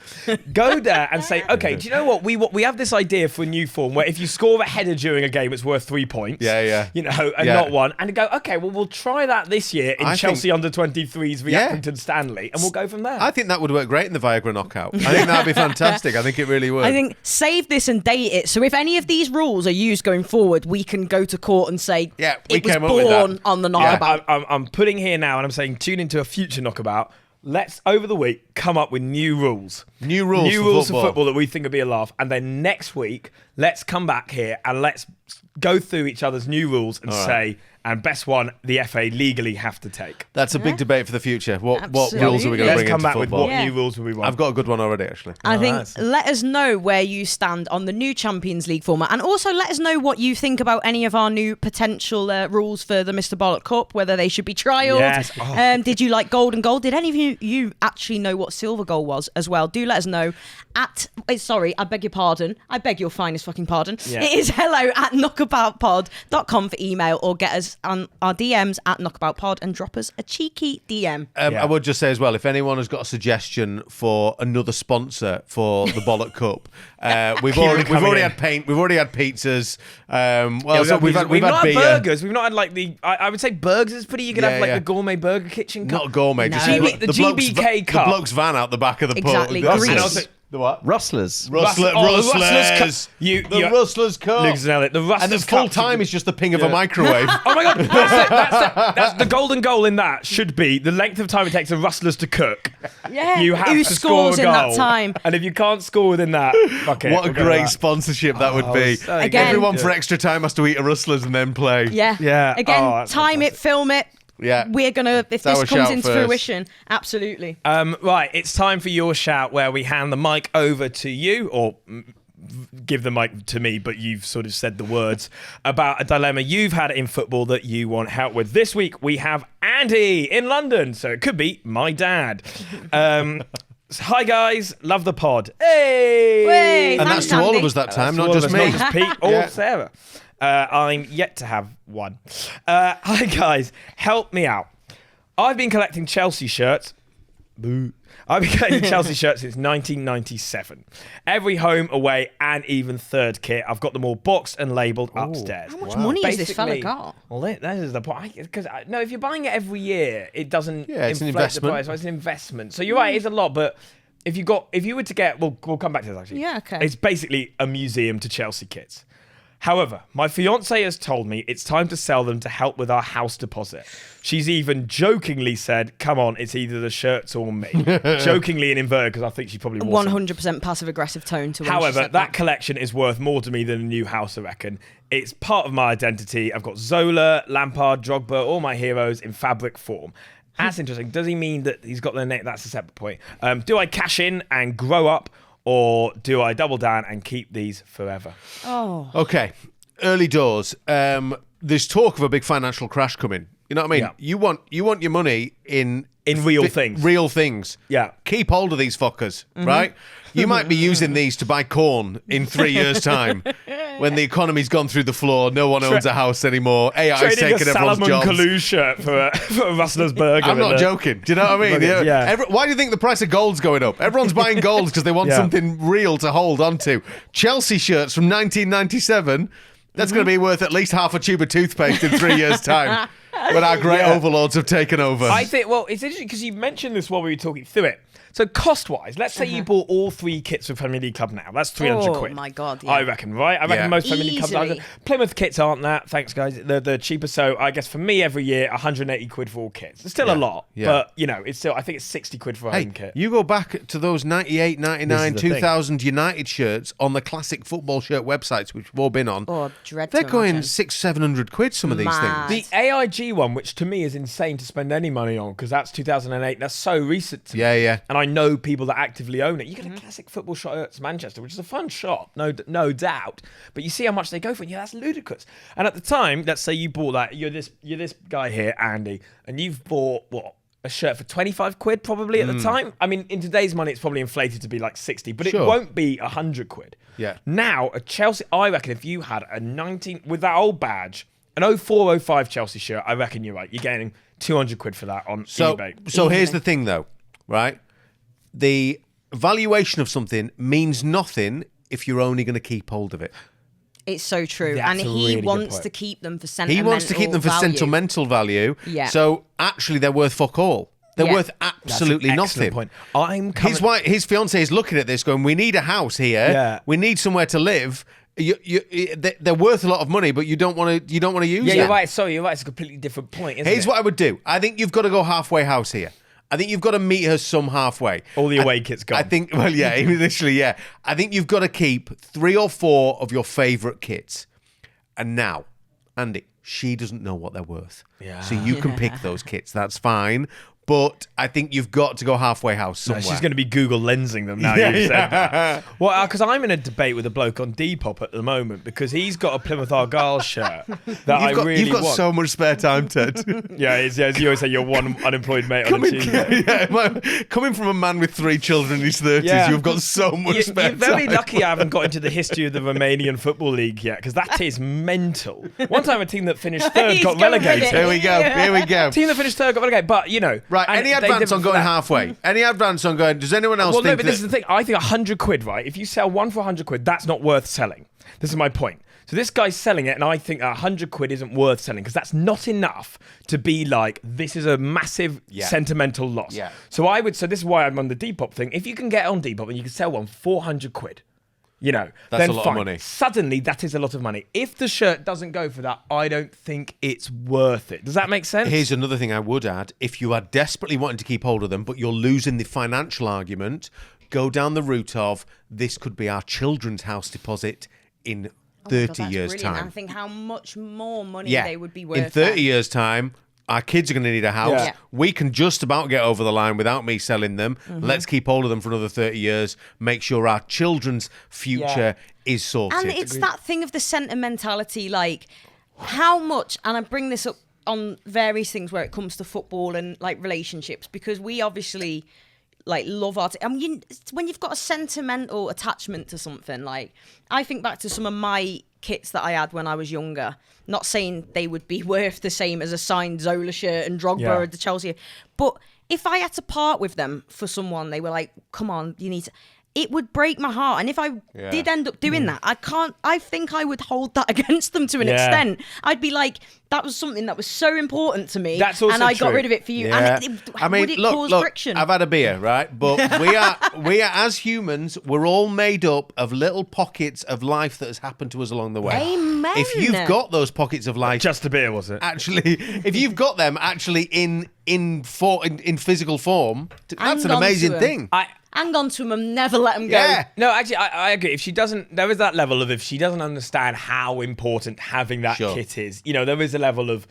Go there and say, okay, do you know what? We have this idea for a new form where if you score a header during a game, it's worth 3 points. Yeah. Not one. And go, okay, well, we'll try that this year in Chelsea under-23s v Accrington Stanley, and we'll go from there. I think that would work great in the Viagra knockout. I think that'd be fantastic. I think it really would. I think save this and date it. So if any of these rules are used going forward, we can go to court and say we it was came up with born that. on the knockabout. I'm putting here now, and I'm saying tune into a future knockabout. Let's, over the week, come up with new rules. New rules for football that we think would be a laugh. And then next week, let's come back here and let's go through each other's new rules and say, and best one, the FA legally have to take. That's a big debate for the future. What Absolutely. rules are we going to Let's bring come into back football? with what new rules we want. I've got a good one already, actually. I think nice. let us know where you stand on the new Champions League format, and also let us know what you think about any of our new potential rules for the Mr. Bollock Cup, whether they should be trialled. Yes. Did you like golden goal? Did any of you actually know what silver goal was as well? Do let us know sorry, I beg your pardon. I beg your finest fucking pardon. Yeah. It is hello@knockaboutpod.com for email, or get us on our DMs at knockaboutpod and drop us a cheeky DM. I would just say as well, if anyone has got a suggestion for another sponsor for the Bollock Cup, we've already had paint, we've already had pizzas. We've not had beer. had burgers. We've not had like I would say burgers is pretty. You could have like the gourmet burger kitchen cup. Not gourmet, No. just the GBK the cup. bloke's van out the back of the Exactly, pub. grease. And also The what? Rustlers. Rustlers. The Rustlers Cup. Luke's nailed it. The Rustlers And the full time is just the ping of a microwave. Oh my God, that's the golden goal in that should be the length of time it takes the Rustlers to cook. Yeah. You have Who to scores score a in goal. that time? And if you can't score within that, fuck it. What a we'll go great with that. sponsorship that would be. so Again- Everyone for extra time has to eat a Rustlers and then play. Yeah. Yeah. Again, Oh, that's time it, film it. Yeah. We're gonna if our this comes shout into first. fruition, absolutely. Right, it's time for your shout where we hand the mic over to you, or give the mic to me, but you've sort of said the words about a dilemma you've had in football that you want help with. This week we have Andy in London, so it could be my dad. Hi guys, love the pod. Hey! Hey, And thanks, that's to all Andy. of us that time, All not of just us, me. Not just Pete or Yeah. Sarah. I'm yet to have one. Hi guys, help me out. I've been collecting Chelsea shirts. Boo. I've been collecting Chelsea shirts since 1997. Every home, away, and even third kit. I've got them all boxed and labelled upstairs. How much money has this fella Basically- got? Well, that is the point. Because no, if you're buying it every year, it doesn't Yeah, it's an inflate investment. the price. So it's an investment. So you're right, it's a lot, but if you were to get, we'll come back to this actually. Yeah, okay. It's basically a museum to Chelsea kits. However, my fiance has told me it's time to sell them to help with our house deposit. She's even jokingly said, "Come on, it's either the shirts or me." Jokingly and inverted, because I think she probably wasn't. 100% passive aggressive tone to when she However, said that collection is worth more to me than a new house, I reckon. It's part of my identity. I've got Zola, Lampard, Drogba, all my heroes in fabric form. That's interesting. Does he mean that he's got their name? That's a separate point. Do I cash in and grow up, or do I double down and keep these forever? Oh. Okay, early doors. There's talk of a big financial crash coming. You know what I mean? Yeah. You want your money in real things. Real things. Yeah. Keep hold of these fuckers, right? You might be using these to buy corn in 3 years' time, when the economy's gone through the floor. No one owns a house anymore. AI's Trading a taken everyone's Salomon jobs. Kalou shirt for a Rustler's burger. I'm not joking. Do you know what I mean? Yeah. Why do you think the price of gold's going up? Everyone's buying gold because they want Yeah. something real to hold onto. Chelsea shirts from 1997. That's going to be worth at least half a tube of toothpaste in 3 years' time, when our great overlords have taken over. I think, well, it's interesting because you mentioned this while we were talking through it. So cost-wise, let's say you bought all 3 kits for Premier League Club now. That's 300 Oh, quid. my God, yeah. I reckon, right? I reckon Yeah. most Premier League clubs Easily. are. Plymouth kits aren't that. Thanks, guys. They're cheaper. So I guess for me, every year, 180 quid for all kits. It's still a lot, Yeah. but, it's still, I think it's 60 quid for a Hey, home kit. you go back to those 98, 99, This is the thing. 2000 United shirts on the classic football shirt websites, which we've all been on. Oh, dread They're to going imagine. 600-700 quid, some of these Mad. things. The AIG one, which to me is insane to spend any money on, because that's 2008. That's so recent to me. Yeah. And I know people that actively own it. You get a classic football shirts Manchester, which is a fun shop, no doubt. But you see how much they go for, and that's ludicrous. And at the time, let's say you bought that, you're this guy here, Andy, and you've bought a shirt for 25 quid probably at the time. I mean, in today's money, it's probably inflated to be like 60, but Sure. it won't be 100 quid. Yeah. Now, a Chelsea, I reckon if you had a 19 with that old badge, an 04-05 Chelsea shirt, I reckon you're right. You're getting 200 quid for that on eBay. So here's the thing, though, right? The valuation of something means nothing if you're only going to keep hold of it. It's so true. That's And a he really good wants point. to keep them for He sentimental wants to keep them for value. sentimental value. Yeah. So actually, they're worth fuck all. They're Yeah. worth That's an absolutely excellent nothing. point. I'm coming. His fiance is looking at this, going, "We need a house here. Yeah. We need somewhere to live. They're worth a lot of money, but you don't want to. You don't want to use Yeah, them." you're right. Sorry, you're right. It's a completely different point, isn't Here's it? what I would do. I think you've got to go halfway house here. I think you've got to meet her some halfway. All the away kit's gone. I think, well, yeah, initially, yeah. I think you've got to keep 3 or 4 of your favourite kits. And now, Andy, she doesn't know what they're worth. Yeah. So you can pick those kits. That's fine. But I think you've got to go halfway house No, somewhere. she's going to be Google lensing them now. You've said that. Well, because I'm in a debate with a bloke on Depop at the moment because he's got a Plymouth Argyle shirt that I really You've got want. so much spare time, Ted. Yeah, as you always say, you're one unemployed mate on a Tuesday. Coming from a man with 3 children in his 30s, Yeah. you've got so much spare You're very time. lucky I haven't got into the history of the Romanian Football League yet, because that is mental. One time a team that finished third He's got going with relegated. it. Here we go. Here we go. Team that finished third got relegated, but Right, and any they advance did it on for going that. halfway? Any advance on going, does anyone else Well, no, think but this is the thing. I think 100 quid, right? If you sell one for 100 quid, that's not worth selling. This is my point. So this guy's selling it, and I think 100 quid isn't worth selling because that's not enough to be like, this is a massive sentimental loss. Yeah. So this is why I'm on the Depop thing. If you can get on Depop and you can sell one 400 quid, that's a then lot fine. of money. Suddenly, that is a lot of money. If the shirt doesn't go for that, I don't think it's worth it. Does that make sense? Here's another thing I would add. If you are desperately wanting to keep hold of them, but you're losing the financial argument, go down the route of this could be our children's house deposit in 30 years' time. I think how much more money they would be worth. In 30 years' time, our kids are going to need a house. Yeah. We can just about get over the line without me selling them. Let's keep hold of them for another 30 years. Make sure our children's future is sorted. And it's that thing of the sentimentality, like how much, and I bring this up on various things where it comes to football and like relationships, because we obviously like love art. I mean, when you've got a sentimental attachment to something, like I think back to some of my kits that I had when I was younger. Not saying they would be worth the same as a signed Zola shirt and Drogba at the Chelsea, but if I had to part with them for someone, they were like, "Come on, you need to." It would break my heart, and if I did end up doing that, I think I would hold that against them to an extent. I'd be like, that was something that was so important to me, That's also and I got true. rid of it for you. Yeah. And would it cause friction? I've had a beer, right? But we are as humans, we're all made up of little pockets of life that has happened to us along the way. Amen. If you've got those pockets of life, Just a beer, was it? actually, if you've got them actually in physical form, that's an Hang on to amazing them. thing. Hang on to them and never let them go. Yeah. No, actually, I agree. If she doesn't, there is that level of if she doesn't understand how important having that kit is. There is a level of,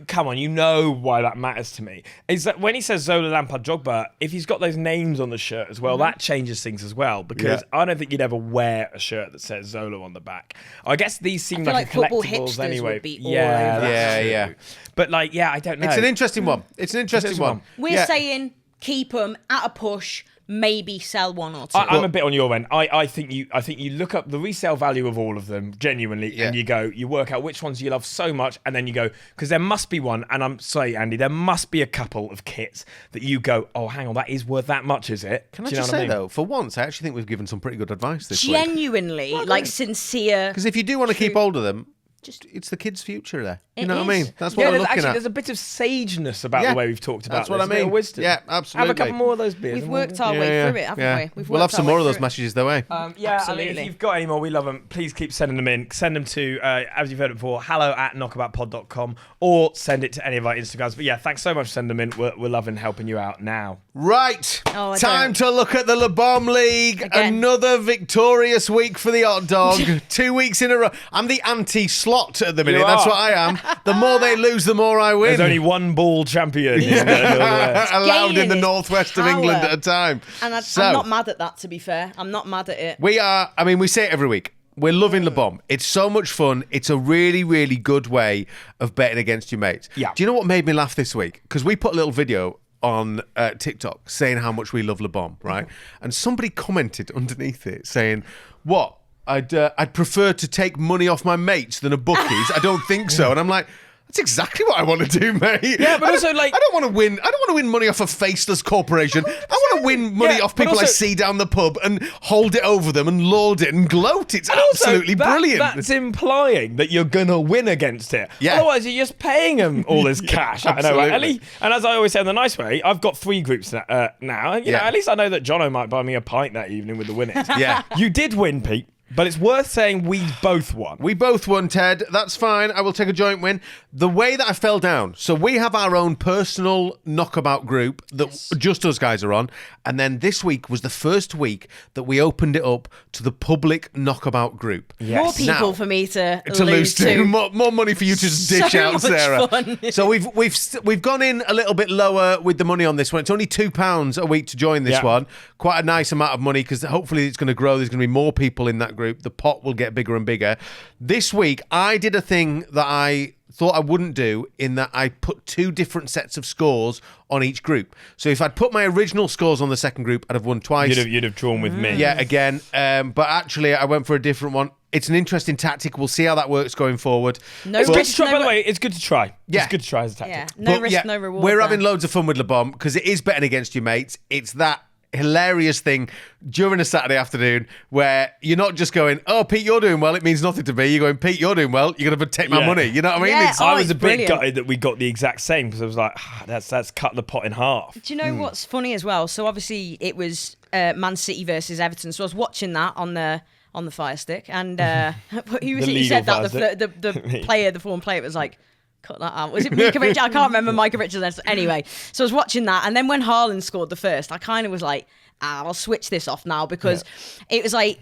come on, why that matters to me. Is that when he says Zola, Lampard, Drogba, if he's got those names on the shirt as well, that changes things as well. Because I don't think you'd ever wear a shirt that says Zola on the back. I guess these seem like football collectibles hipsters anyway. would be all over that. Yeah. But I don't know. It's an interesting one. It's an interesting one. We're saying keep them at a push. Maybe sell one or two. I'm a bit on your end. I think you look up the resale value of all of them genuinely, and you work out which ones you love so much, and then you go, because there must be one, and I'm sorry, Andy, there must be a couple of kits that you go, oh, hang on, that is worth that much, is it? Can I just say though, for once, I actually think we've given some pretty good advice this week. Genuinely, sincere. Because if you do want to keep hold of them, it's the kids' future there. You know what I mean? That's what Yeah, we're looking at. there's a bit of sageness about the way we've talked about That's what this. I mean. A bit of wisdom. Yeah, absolutely. Have a couple more of those beers. We've and worked our way through it, haven't we? We'll have some more of those messages though, eh? I mean, if you've got any more, we love them. Please keep sending them in. Send them to, as you've heard it before, hello@knockaboutpod.com, or send it to any of our Instagrams. But yeah, thanks so much for sending them in. We're loving helping you out now. Right. Oh, Time to look at the Le Bon League. Again. Another victorious week for the hot dog. 2 weeks in a row. I'm the anti-slot at the minute. You That's are. what I am. The more they lose, the more I win. There's only one ball champion in the Northwest. Allowed in the Gaining northwest power. of England at a time. And I'm So, not mad at that, to be fair. I'm not mad at it. we say it every week. We're loving Le Bon. It's so much fun. It's a really, really good way of betting against your mates. Yeah. Do you know what made me laugh this week? Because we put a little video on TikTok saying how much we love Le Bon, right? And somebody commented underneath it saying, what? I'd prefer to take money off my mates than a bookies. I don't think so. And I'm like, that's exactly what I want to do, mate. Yeah, but also, I don't want to win. I don't want to win money off a faceless corporation. I want to win money off but people I also- see down the pub and hold it over them and lord it and gloat. It's absolutely brilliant. That's implying that you're gonna win against it. Yeah. Otherwise, you're just paying them all this cash. I know. Absolutely. At least, and as I always say in the nice way, I've got 3 groups now. And, you know, at least I know that Jono might buy me a pint that evening with the winners. Yeah. You did win, Pete. But it's worth saying we both won. We both won, Ted. That's fine. I will take a joint win. The way that I fell down, so we have our own personal knockabout group that just us guys are on. And then this week was the first week that we opened it up to the public knockabout group. More people Now, for me to lose to. More money for you to just dish So out, much Sarah. fun. So we've gone in a little bit lower with the money on this one. It's only £2 a week to join this one. Quite a nice amount of money because hopefully it's going to grow. There's going to be more people in that group. The pot will get bigger and bigger. This week, I did a thing that I thought I wouldn't do, in that I put 2 different sets of scores on each group. So if I'd put my original scores on the second group, I'd have won twice. You'd have drawn with me. Yeah, again. But actually, I went for a different one. It's an interesting tactic. We'll see how that works going forward. No It's good risk, to try, no by the re- way, it's good to try. Yeah. It's good to try as a tactic. Yeah, no But risk, no reward. We're there. having loads of fun with Le Bon because it is betting against your mates. It's that hilarious thing during a Saturday afternoon where you're not just going, oh, Pete, you're doing well. It means nothing to me. You're going, Pete, you're doing well. You're going to take my money. You know what I mean? Yeah. I was a bit brilliant. gutted that we got the exact same because I was like, that's cut the pot in half. Do you know what's funny as well? So obviously it was Man City versus Everton. So I was watching that on the Fire Stick, and who was it? He said that the player, the former player, was like, cut that out. Was it Mika Richards? I can't remember Mika Richards. Anyway, so I was watching that, and then when Haaland scored the first, I kind of was like, I'll switch this off now because it was like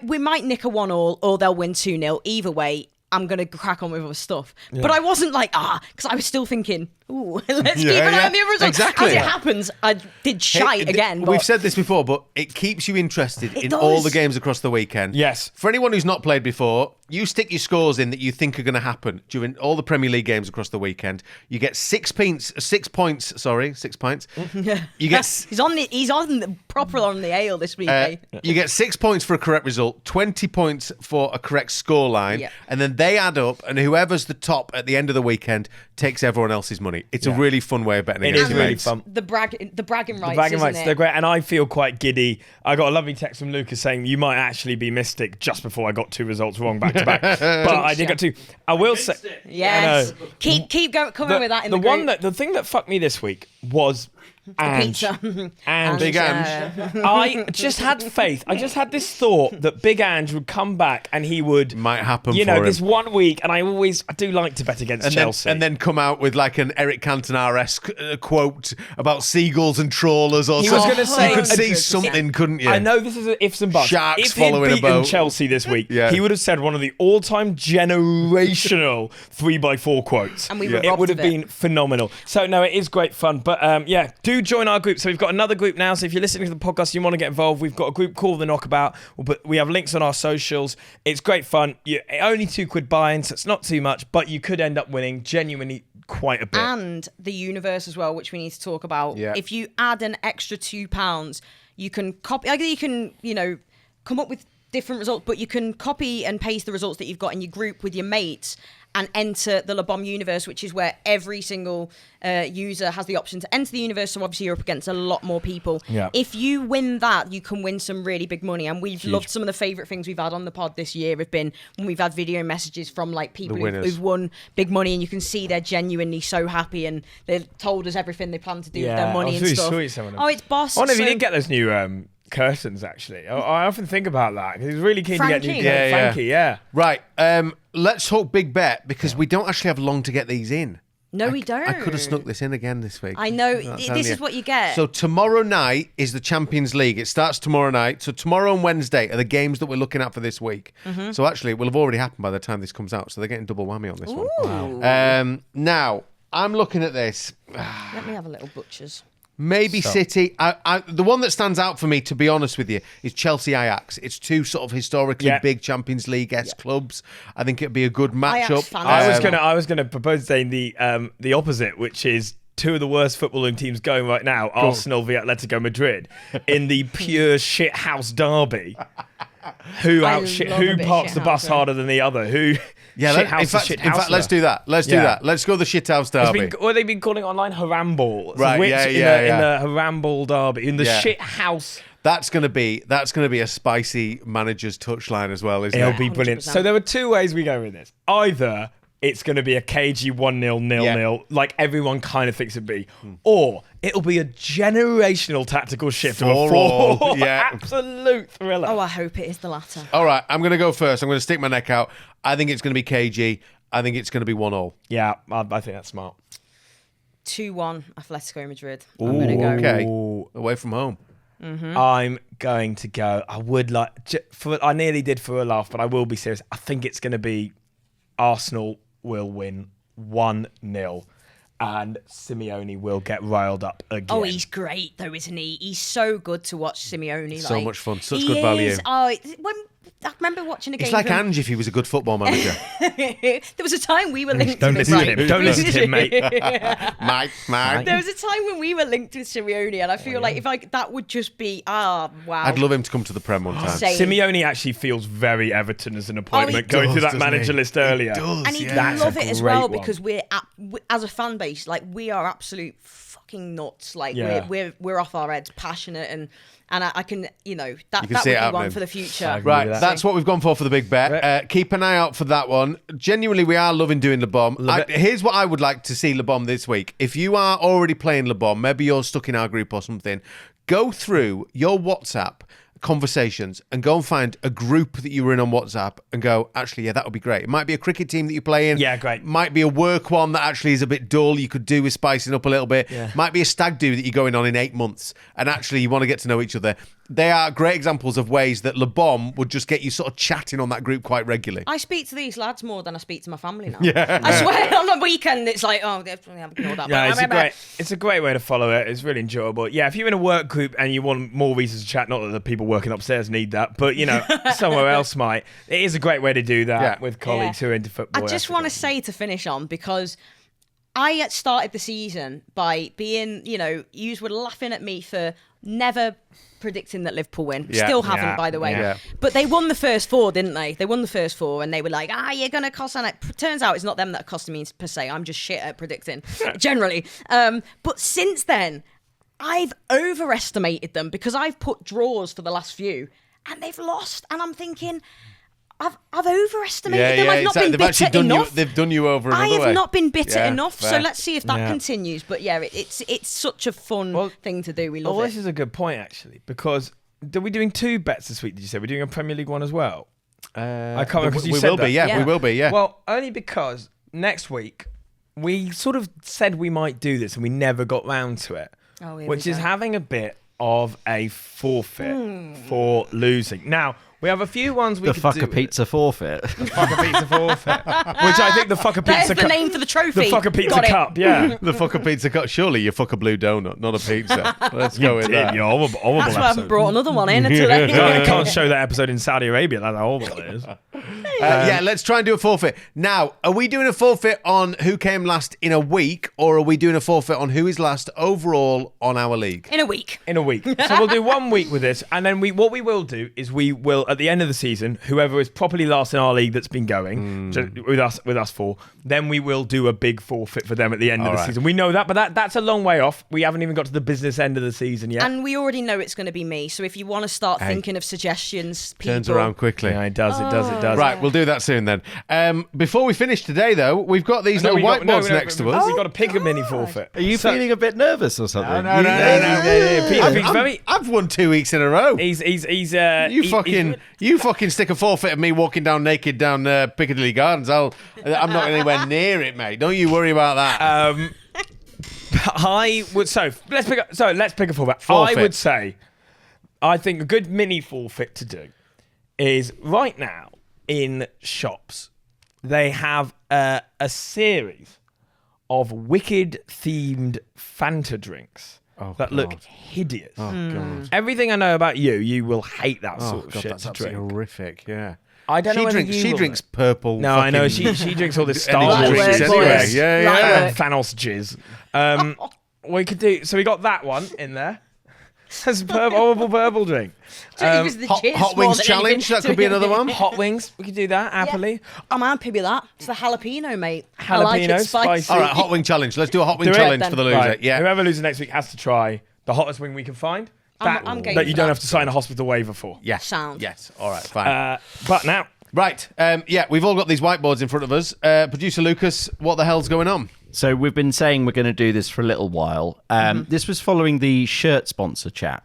we might nick a 1-1 or they'll win 2-0. Either way, I'm going to crack on with other stuff. Yeah. But I wasn't like, because I was still thinking, ooh, let's keep an eye on the other results. Exactly. As it happens, I did shite again. We've said this before, but it keeps you interested in all the games across the weekend. Yes. For anyone who's not played before, you stick your scores in that you think are going to happen during all the Premier League games across the weekend. You get 6 points. You get he's on the proper on the ale this week. You get 6 points for a correct result, 20 points for a correct scoreline, and then they add up, and whoever's the top at the end of the weekend takes everyone else's money. It's a really fun way of betting. It is really fun. The bragging rights. They're great, and I feel quite giddy. I got a lovely text from Lucas saying you might actually be mystic just before I got 2 results wrong back to back, but I did get 2. I will say, yes, keep coming with that. In the thing that fucked me this week was Ange. And Big Ange. I just had faith. I just had this thought that Big Ange would come back and he would might happen. This 1 week, and I do like to bet against Chelsea, and then come out with like an Eric Cantona-esque quote about seagulls and trawlers or he something. was going to say, you could see something, couldn't you? I know this is ifs and buts. Sharks if he'd following a beaten boat. Chelsea this week, he would have said one of the all-time generational 3x4 quotes. And it would have been phenomenal. So no, it is great fun. But do join our group. So we've got another group now. So if you're listening to the podcast, you want to get involved, we've got a group called The Knockabout. We have links on our socials. It's great fun. Only £2 buy-in, so it's not too much, but you could end up winning genuinely quite a bit. And the universe as well, which we need to talk about. Yeah. If you add an extra £2, you can copy. Either you can, come up with different results, but you can copy and paste the results that you've got in your group with your mates and enter the La Bombe universe, which is where every single user has the option to enter the universe. So obviously you're up against a lot more people. Yeah. If you win that, you can win some really big money. And we've loved some of the favourite things we've had on the pod this year have been when we've had video messages from like people who've won big money, and you can see they're genuinely so happy and they've told us everything they plan to do with their money and really stuff. Sweet, some of them. Oh, it's boss. I wonder if you did get those new curtains, actually. I often think about that because he's really keen to get new Frankie, Right, let's talk big bet because we don't actually have long to get these in. No, we don't. I could have snuck this in again this week. I know. This is what you get. So tomorrow night is the Champions League. It starts tomorrow night. So tomorrow and Wednesday are the games that we're looking at for this week. Mm-hmm. So actually, it will have already happened by the time this comes out. So they're getting double whammy on this one. Wow. Now, I'm looking at this. Let me have a little butcher's. Maybe City. The one that stands out for me, to be honest with you, is Chelsea Ajax. It's two sort of historically big Champions League-esque clubs. I think it'd be a good matchup. I was gonna propose saying the opposite, which is two of the worst footballing teams going right now, Arsenal v Atletico Madrid, in the pure shithouse derby. Who parks the bus harder than the other? Who? Yeah, in fact, let's do that. Let's do that. Let's go the shithouse derby. They've been calling it online Haramball. Right, in the Haramball derby, in the shithouse. That's gonna be a spicy manager's touchline as well, isn't it? It'll be brilliant. 100%. So there are two ways we go with this. Either it's going to be a cagey 1-0, 0-0, like everyone kind of thinks it'd be. Or it'll be a generational tactical shift of a 4-4. Absolute thriller. Oh, I hope it is the latter. All right, I'm going to go first. I'm going to stick my neck out. I think it's going to be cagey. I think it's going to be 1-0. Yeah, I think that's smart. 2-1, Atletico Madrid. I'm going to go. Okay, away from home. Mm-hmm. I'm going to go. I would like... I nearly did for a laugh, but I will be serious. I think it's going to be Arsenal will win 1-0 and Simeone will get riled up again. Oh, he's great though, isn't he? He's so good to watch Simeone. So much fun. Such good value. When I remember watching a game. It's like from- Ange if he was a good football manager. There was a time we were linked. Don't with listen to him. Don't listen to him, mate. Mike. There was a time when we were linked with Simeone, and I feel like that would just be wow. I'd love him to come to the Prem one time. Same. Simeone actually feels very Everton as an appointment. Going through that does, manager doesn't he? list earlier. does. And he'd That's love a it as great well one. because as a fan base, like we are absolute fucking nuts. Like Yeah. we're off our heads, passionate, and I can that can that would see be it one happening. for the future. agree Right, with that. that's what we've gone for the big bet. Keep an eye out for that one. Genuinely, we are loving doing Le Bomb. Here's what I would like to see Le Bomb this week. If you are already playing Le Bomb, maybe you're stuck in our group or something, go through your WhatsApp conversations and go and find a group that you were in on WhatsApp and go, actually, yeah, that would be great. It might be a cricket team that you're playing. Yeah, great. Might be a work one that actually is a bit dull. You could do with spicing up a little bit. Yeah. Might be a stag do that you're going on in 8 months and actually you want to get to know each other. They are great examples of ways that Le Bomb would just get you sort of chatting on that group quite regularly. I speak to these lads more than I speak to my family now. I swear, on the weekend it's like, oh, definitely have ignored that. Yeah, it's a great way to follow it. It's really enjoyable. Yeah, if you're in a work group and you want more reasons to chat, not that the people working upstairs need that, but somewhere else might. It is a great way to do that with colleagues who are into football. I just want to say to finish on, because I started the season by being, you were laughing at me for never predicting that Liverpool win. Yeah. Still haven't, Yeah. by the way. Yeah. But they won the first four, didn't they? They won the first four, and they were like, you're going to cost on it. Turns out it's not them that are costing me per se. I'm just shit at predicting, generally. But since then, I've overestimated them because I've put draws for the last few, and they've lost. And I'm thinking, I've overestimated them. I've not been bitter enough. They've done you over another I have way. not been bitter Yeah, enough. fair. So let's see if that Yeah. continues. But yeah, it's such a fun thing to do. We love Well, it. this is a good point, actually, because are we doing 2 bets this week, did you say? We're doing a Premier League one as well? I can't remember because you we said will that. be, yeah, we will be, yeah. Well, only because next week we sort of said we might do this and we never got round to it, Oh, here which we is go. having a bit of a forfeit for losing. Now, we have a few ones we The could fucker do. pizza forfeit. Fucker Pizza forfeit. Which I think the Fucker There's Pizza the name for the trophy. The Fucker Pizza Got it. Cup, yeah. The fucker pizza cup. Surely you fuck a blue donut, not a pizza. Let's go with that. You're horrible That's why I haven't episode. brought another one in I today. can't show that episode in Saudi Arabia. That's how horrible it is. Yeah, let's try and do a forfeit. Now, are we doing a forfeit on who came last in a week, or are we doing a forfeit on who is last overall on our league? In a week. In a week. So we'll do 1 week with this, and then what we will do is we will, at the end of the season, whoever is properly last in our league that's been going with us four, then we will do a big forfeit for them at the end of the right. season. We know that, but that's a long way off. We haven't even got to the business end of the season yet. And we already know it's going to be me. So if you want to start thinking of suggestions, people. Turns around quickly. Yeah, it does. Right, we'll do that soon then. Before we finish today, though, we've got these little whiteboards next to us. We've got to pick a mini forfeit. Are you feeling a bit nervous or something? No. Peter's very. I've won 2 weeks in a row. You You fucking stick a forfeit of me walking down naked down Piccadilly Gardens. I'm not anywhere near it, mate. Don't you worry about that. I would let's pick a forfeit. Forfeit. I would say I think a good mini forfeit to do is right now in shops they have a series of wicked themed Fanta drinks that look hideous. God. Everything I know about you will hate that sort of God, shit that's to absolutely drink. horrific. Yeah. I don't know whether you She will. drinks purple. No, I know fucking she drinks all this energy Star Wars drinks Light anyway. boys. Yeah. Light Thanos jizz. We could do. So we got that one in there. That's a horrible purple drink. It was the Hot jizz Wings more than challenge. anything. That could be another one. Hot wings. We could do that happily. I'm happy with that. It's the jalapeno, mate. I like Jalapeno, it spicy. spicy. All right, hot wing challenge. Let's do a hot wing Do it challenge then. for the loser. Right. Yeah. Whoever loses next week has to try the hottest wing we can find. I'm game that you for don't that. have to sign a hospital waiver for. Yes. Sound. Yes. All right. Fine. But now. Right. Yeah, we've all got these whiteboards in front of us. Producer Lucas, what the hell's going on? So we've been saying we're going to do this for a little while. This was following the shirt sponsor chat.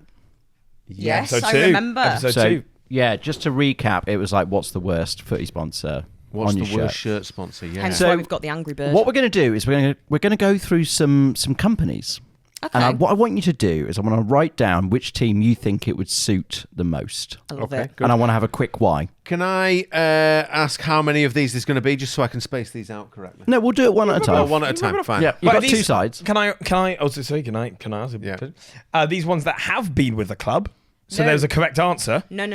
Yes, Episode I 2. remember. Episode So 2. yeah, just to recap, it was like, what's the worst footy sponsor What's on the your worst shirt? shirt sponsor? Yeah. Hence So- why we've got the Angry Bird. What we're going to do is we're going to go through some companies. Okay. And what I want you to do is I want to write down which team you think it would suit the most. I love Okay, it. good. And I want to have a quick why. Can I ask how many of these there's going to be, just so I can space these out correctly? No, we'll do it one at a time. Oh, one at a time. Fine. Yeah, you've But got are 2 these- sides. Can I also say, can I ask you? Yeah. These ones that have been with the club. So No. there's a correct answer. No.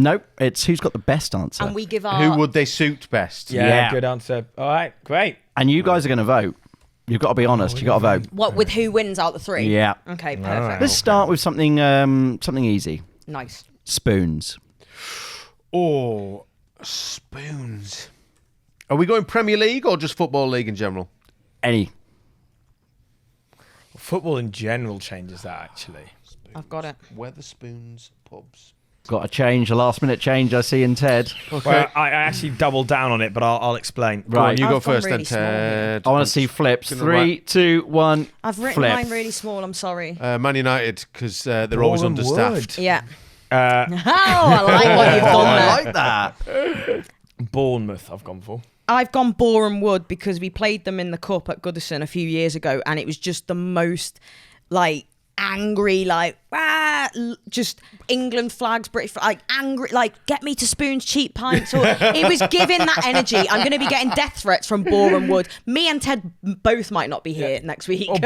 Nope. It's who's got the best answer. And we give our... Who would they suit best? Yeah, good answer. All right, great. And you guys are going to vote. You've got to be honest. You've got to vote. What, with who wins out the three? Yeah. Okay, perfect. Let's start with something easy. Nice. Spoons. Oh, spoons. Are we going Premier League or just Football League in general? Any. Football in general changes that, actually. I've got it. Weatherspoons, pubs. Got to change. A last-minute change I see in Ted. Okay. Well, I actually doubled down on it, but I'll explain. Go on, Right. you I've go gone first really then, small Ted. I want to see flips. Gonna 3, 2, 1. I've written flip. mine really small. I'm sorry. Man United, because they're always Boreham understaffed. Wood. Yeah. Uh, I like what you've done there. I like that. Bournemouth, I've gone for. I've gone Boreham Wood because we played them in the cup at Goodison a few years ago, and it was just the most like angry, like just England flags, British like angry, like get me to spoons, cheap pints. Or it was giving that energy. I'm going to be getting death threats from Boreham Wood. Me and Ted both might not be here next week. Or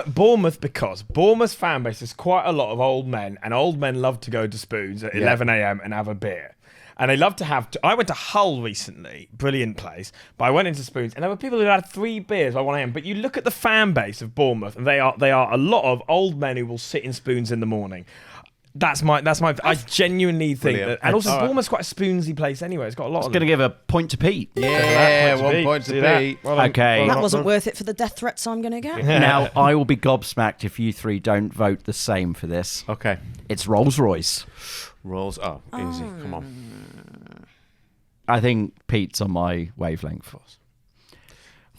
Bournemouth, because Bournemouth's fan base is quite a lot of old men, and old men love to go to Spoons at 11 a.m. and have a beer. And they love to have... I went to Hull recently, brilliant place, but I went into Spoons, and there were people who had 3 beers by 1 a.m. But you look at the fan base of Bournemouth, and they are a lot of old men who will sit in Spoons in the morning. That's my. I genuinely think Brilliant. that, and also Bournemouth's quite a spoonsy place anyway. It's got a lot. I'm of going to them. give a point to Pete. Yeah, Point to 1 Pete. point See to that? Pete. Well done. Okay. Well That done. wasn't worth it for the death threats I'm going to get. Now, I will be gobsmacked if you 3 don't vote the same for this. Okay. It's Rolls Royce. Rolls. Oh, easy. Come on. I think Pete's on my wavelength.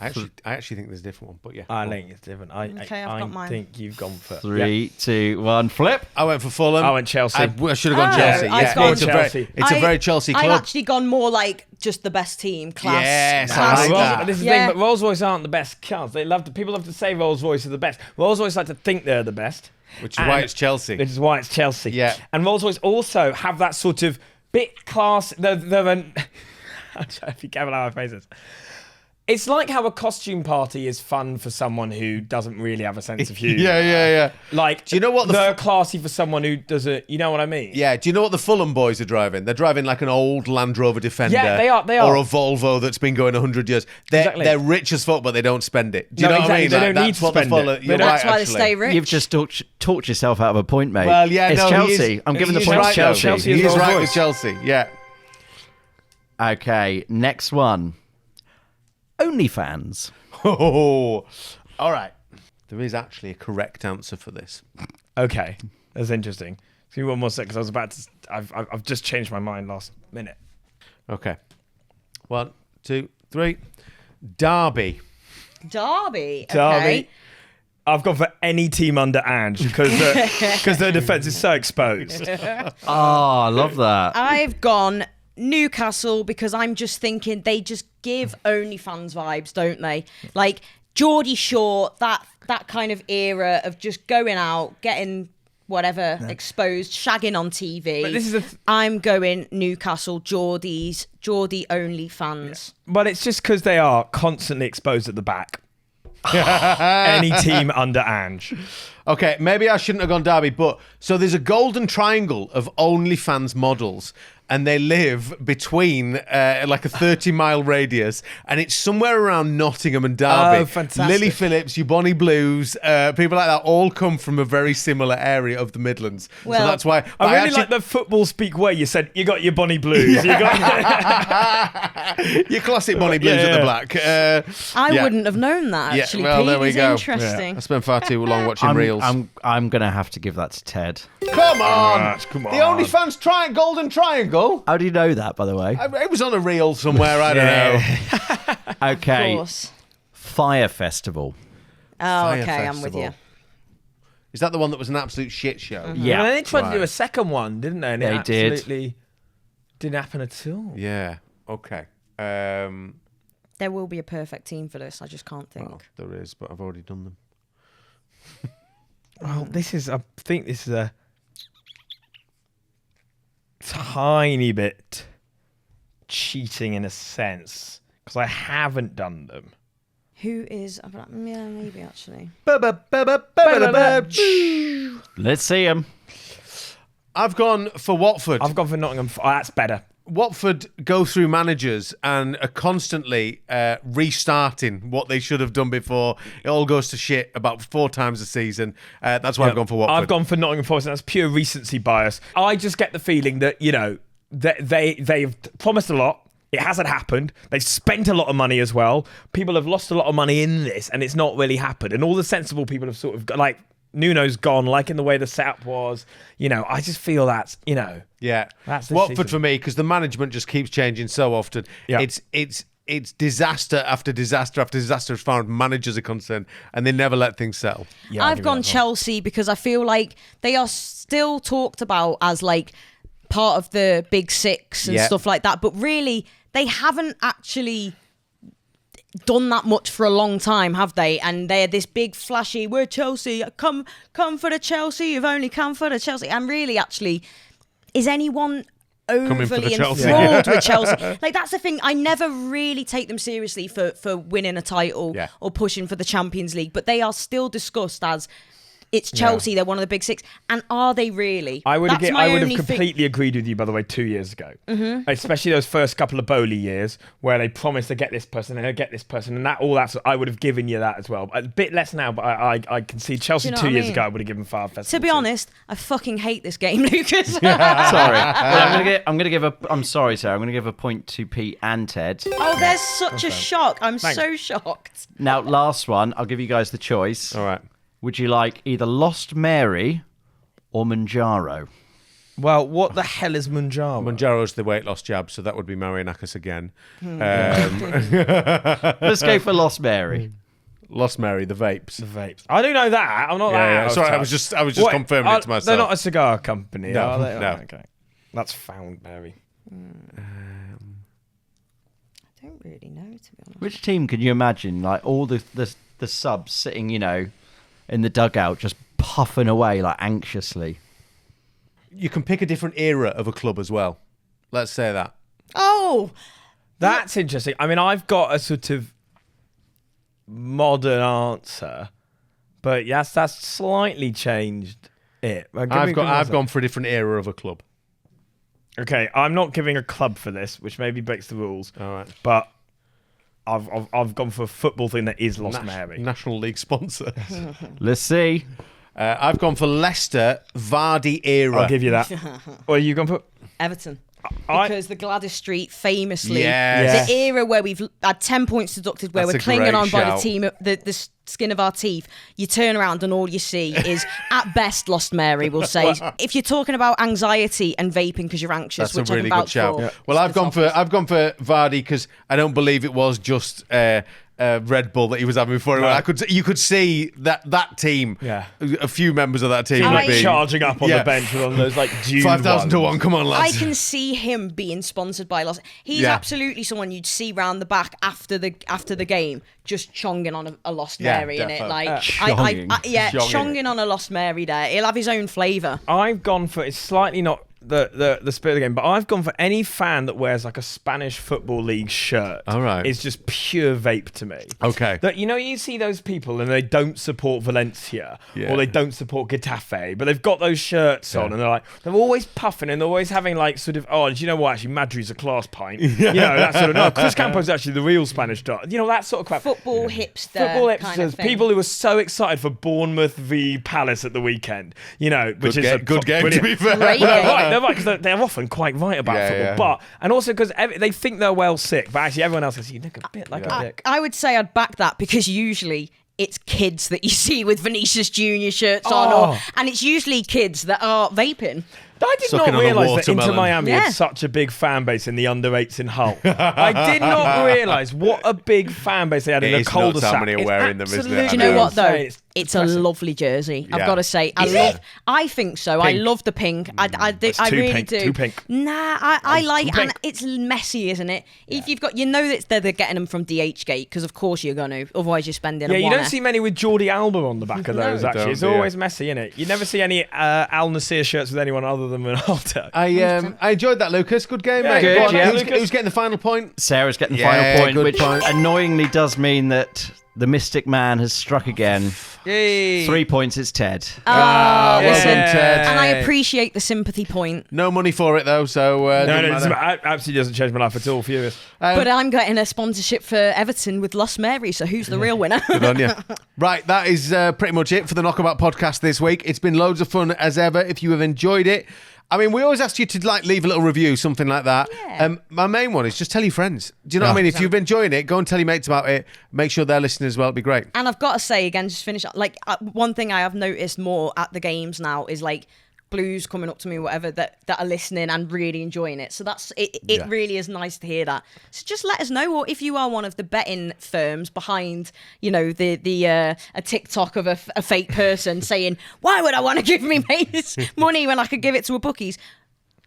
I actually think there's a different one, but yeah. I think it's different. I I've got mine. think you've gone for 3, 2, 1, flip. I went for Fulham. I went Chelsea. I should have gone Chelsea. I've Yeah, gone it's Chelsea. a very Chelsea club. I've actually gone more like just the best team, class. Yes, I class. like that. This is Yeah. the thing, but Rolls Royce aren't the best cars. People love to say Rolls Royce are the best. Rolls Royce like to think they're the best, Which is why it's Chelsea. Which is why it's Chelsea. Yeah. And Rolls Royce also have that sort of bit class. They're an. I'm trying to be careful how I phrase this. It's like how a costume party is fun for someone who doesn't really have a sense of humour. Yeah. Like, Do you know what they're classy for someone who doesn't. You know what I mean? Yeah, do you know what the Fulham boys are driving? They're driving like an old Land Rover Defender. Yeah, they are. Or a Volvo that's been going 100 years. They're rich as fuck, but they don't spend it. Do you know what I mean? They Like, don't need that's to what the spend Fulham- it. you're That's right, why they actually. stay rich. You've just talked yourself out of a point, mate. Well, yeah, it's no, Chelsea. I'm giving the point to Chelsea. Chelsea is He's Rolls right Royce. with Chelsea, yeah. Okay, next one. OnlyFans. Oh, all right. There is actually a correct answer for this. Okay, that's interesting. Give me 1 more second, because I was about to. I've just changed my mind last minute. Okay. 1, 2, 3. Derby. Derby. Derby. Okay. I've gone for any team under Ange because their defence is so exposed. Oh, I love that. I've gone Newcastle because I'm just thinking they just give OnlyFans vibes, don't they? Like Geordie Shore, that kind of era of just going out, getting whatever exposed, shagging on TV. But this is I'm going Newcastle, Geordie OnlyFans. But it's just because they are constantly exposed at the back. Any team under Ange. Okay, maybe I shouldn't have gone Derby, but so there's a golden triangle of OnlyFans models, and they live between like a 30-mile radius, and it's somewhere around Nottingham and Derby. Oh, fantastic. Lily Phillips, your Bonnie Blues, people like that all come from a very similar area of the Midlands. Well, so that's why. I really like the football speak way you said you got your Bonnie Blues. You got your classic Bonnie Blues at the Black. I wouldn't have known that, Yeah, actually. well, Pete. there we It's go. interesting. I spent far too long watching reels. I'm going to have to give that to Ted. Come on! Come on. The OnlyFans golden triangle. How do you know that, by the way? It was on a reel somewhere. I don't know. Okay. Of course. Fire Festival. Oh, Fire okay, I'm with Festival. you. Is that the one that was an absolute shit show? Yeah. And they tried to Right. do a second one, didn't they? And They it did. absolutely didn't happen at all. Yeah. Okay. There will be a perfect team for this. I just can't think. Well, there is, but I've already done them. Well, I think this is a tiny bit cheating in a sense because I haven't done them. Who is? Yeah, maybe actually. Let's see him. I've gone for Watford. I've gone for Nottingham. That's better. Watford go through managers and are constantly restarting what they should have done before. It all goes to shit about 4 times a season. That's why I've gone for Watford. I've gone for Nottingham Forest, and that's pure recency bias. I just get the feeling that, they've promised a lot. It hasn't happened. They've spent a lot of money as well. People have lost a lot of money in this, and it's not really happened. And all the sensible people have sort of got, like, Nuno's gone, like in the way the setup was. I just feel that's, Yeah, that's Watford season. for me, because the management just keeps changing so often. Yeah. It's disaster after disaster after disaster as far as managers are concerned, and they never let things settle. Yeah, I'll I've give you gone that one. Chelsea because I feel like they are still talked about as like part of the big 6 and Yeah. stuff like that, but really they haven't actually done that much for a long time, have they? And they're this big flashy, we're Chelsea, come for the Chelsea, you've only come for the Chelsea. And really, actually, is anyone for the overly Chelsea. enthralled with Chelsea? Like, that's the thing. I never really take them seriously for winning a title or pushing for the Champions League, but they are still discussed as it's Chelsea. They're one of the big 6, and are they really? I would have only completely agreed with you, by the way, 2 years ago. Mm-hmm. Especially those first couple of Bowley years where they promised to get this person and get this person, and I would have given you that as well. A bit less now, but I can see Chelsea Do you know 2 what I years mean? ago. I would have given Far Festival. To be honest, I fucking hate this game, Lucas. Sorry. Well, I'm gonna give a. I'm sorry, Sarah. I'm gonna give a point to Pete and Ted. Oh, there's such a shock. I'm so shocked. Now, last one. I'll give you guys the choice. All right. Would you like either Lost Mary or Manjaro? Well, what the hell is Manjaro? Manjaro's the weight loss jab, so that would be Marianakis again. Let's go for Lost Mary. Lost Mary, the vapes. The vapes. I do know that. I'm not that. Yeah. Sorry, I was just confirming it to myself. They're not a cigar company, No, are they? no. Oh, okay. That's Found Mary. I don't really know, to be honest. Which team can you imagine? Like all the subs sitting, in the dugout, just puffing away like anxiously. You can pick a different era of a club as well. Let's say that. Oh, That's interesting. I mean, I've got a sort of modern answer, but yes, that's slightly changed it. I've gone for a different era of a club. Okay, I'm not giving a club for this, which maybe breaks the rules. All right. But I've gone for a football thing that is Lost Mary. National League sponsor. Let's see. I've gone for Leicester Vardy era. I'll give you that. What are you going for? Everton. Because the Gladys Street famously, Yes. the era where we've had 10 points deducted, where That's we're a clinging great on by the shout. team, the skin of our teeth, you turn around and all you see is, at best, Lost Mary, we'll say. If you're talking about anxiety and vaping because you're anxious, That's a which I really can good vouch shout. for. Yeah. Well, I've gone for Vardy because I don't believe it was just Red Bull that he was having before. No. You could see that team. Yeah. A few members of that team Like would be charging up on Yeah. the bench with all those like June 5,000 to ones. 1. Come on, I lads. can see him being sponsored by Lost. He's Yeah. absolutely someone you'd see round the back after the game, just chonging on a Lost Yeah, Mary in it. defo. Like, Chonging. chonging on a Lost Mary there. He'll have his own flavour. I've gone for, it's slightly not the spirit of the game, but I've gone for any fan that wears like a Spanish Football League shirt. All right. It's just pure vape to me. Okay. That you see those people and they don't support Valencia Yeah. or they don't support Getafe, but they've got those shirts on and they're always puffing and they're always having like sort of, oh, do you know what? Actually, Madrid's a class pint. That sort of, no, Chris Campo's actually the real Spanish star. That sort of crap. Football hipster. Football hipsters, kind of thing. people who were so excited for Bournemouth v Palace at the weekend, which is a good game to brilliant. be fair. Great Well, game. they're right because they're often quite right about Yeah, football, yeah. but and also because they think they're well sick, but actually everyone else says you look a bit like a dick. I would say I'd back that because usually it's kids that you see with Vinicius Junior shirts on, and it's usually kids that are vaping. I did Sucking not on a realise that Inter watermelon. Miami Yeah. had such a big fan base in the under-8s in Hull. I did not realise what a big fan base they had It in the is nuts cul-de-sac. how many are It's wearing them, isn't it? absolutely I Do you know know. what though? insane. It's a depressing. lovely jersey. I've Yeah. got to say, I think so. I Pink. love the pink. I too really pink, do. too pink. Nah, I like, too and pink. it's messy, isn't it? If you've got, that they're getting them from DH Gate because of course you're going to. Otherwise you're spending. Yeah, a you don't wanna. see many with Jordi Alba on the back of those, No, actually. don't, It's yeah. always messy, innit? You never see any Al Nassr shirts with anyone other than Ronaldo. I enjoyed that, Lucas. Good game, mate. good, Go on, yeah. who's getting the final point? Sarah's getting the Yeah, final point, good which point. annoyingly does mean that The Mystic Man has struck again. Yay. 3 points, it's Ted. Well done, Ted. And I appreciate the sympathy point. No money for it, though, so... No, doesn't matter. it absolutely doesn't change my life at all. Furious. But I'm getting a sponsorship for Everton with Lost Mary, so who's the real winner? Good on you. Right, that is pretty much it for the Knockabout podcast this week. It's been loads of fun as ever. If you have enjoyed it, I mean, we always ask you to leave a little review, something like that. Yeah. My main one is just tell your friends. Do you know what I mean? If you've been enjoying it, go and tell your mates about it. Make sure they're listening as well. It'd be great. And I've got to say again, just finish one thing I have noticed more at the games now is Blues coming up to me, whatever, that are listening and really enjoying it. So that's it. It really is nice to hear that. So just let us know, or if you are one of the betting firms behind, a TikTok of a fake person saying, "Why would I want to give me mates money when I could give it to a bookies?"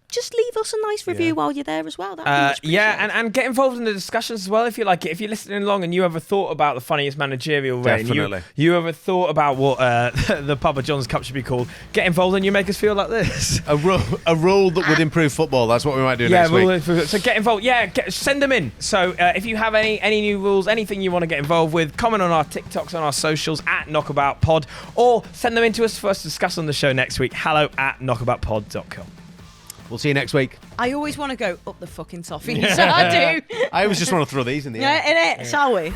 Just leave us a nice review while you're there as well. That'd be much appreciated. and get involved in the discussions as well if you like it. If you're listening along and you ever thought about the funniest managerial rant, you ever thought about what the Papa John's Cup should be called, get involved and you make us feel like this. A rule that would improve football. That's what we might do next week. So get involved. Send them in. So if you have any new rules, anything you want to get involved with, comment on our TikToks, on our socials at KnockaboutPod, or send them in to us for us to discuss on the show next week. hello@knockaboutpod.com. We'll see you next week. I always want to go up the fucking toffee, so I do. I always just want to throw these in the air. Yeah, in it, shall we?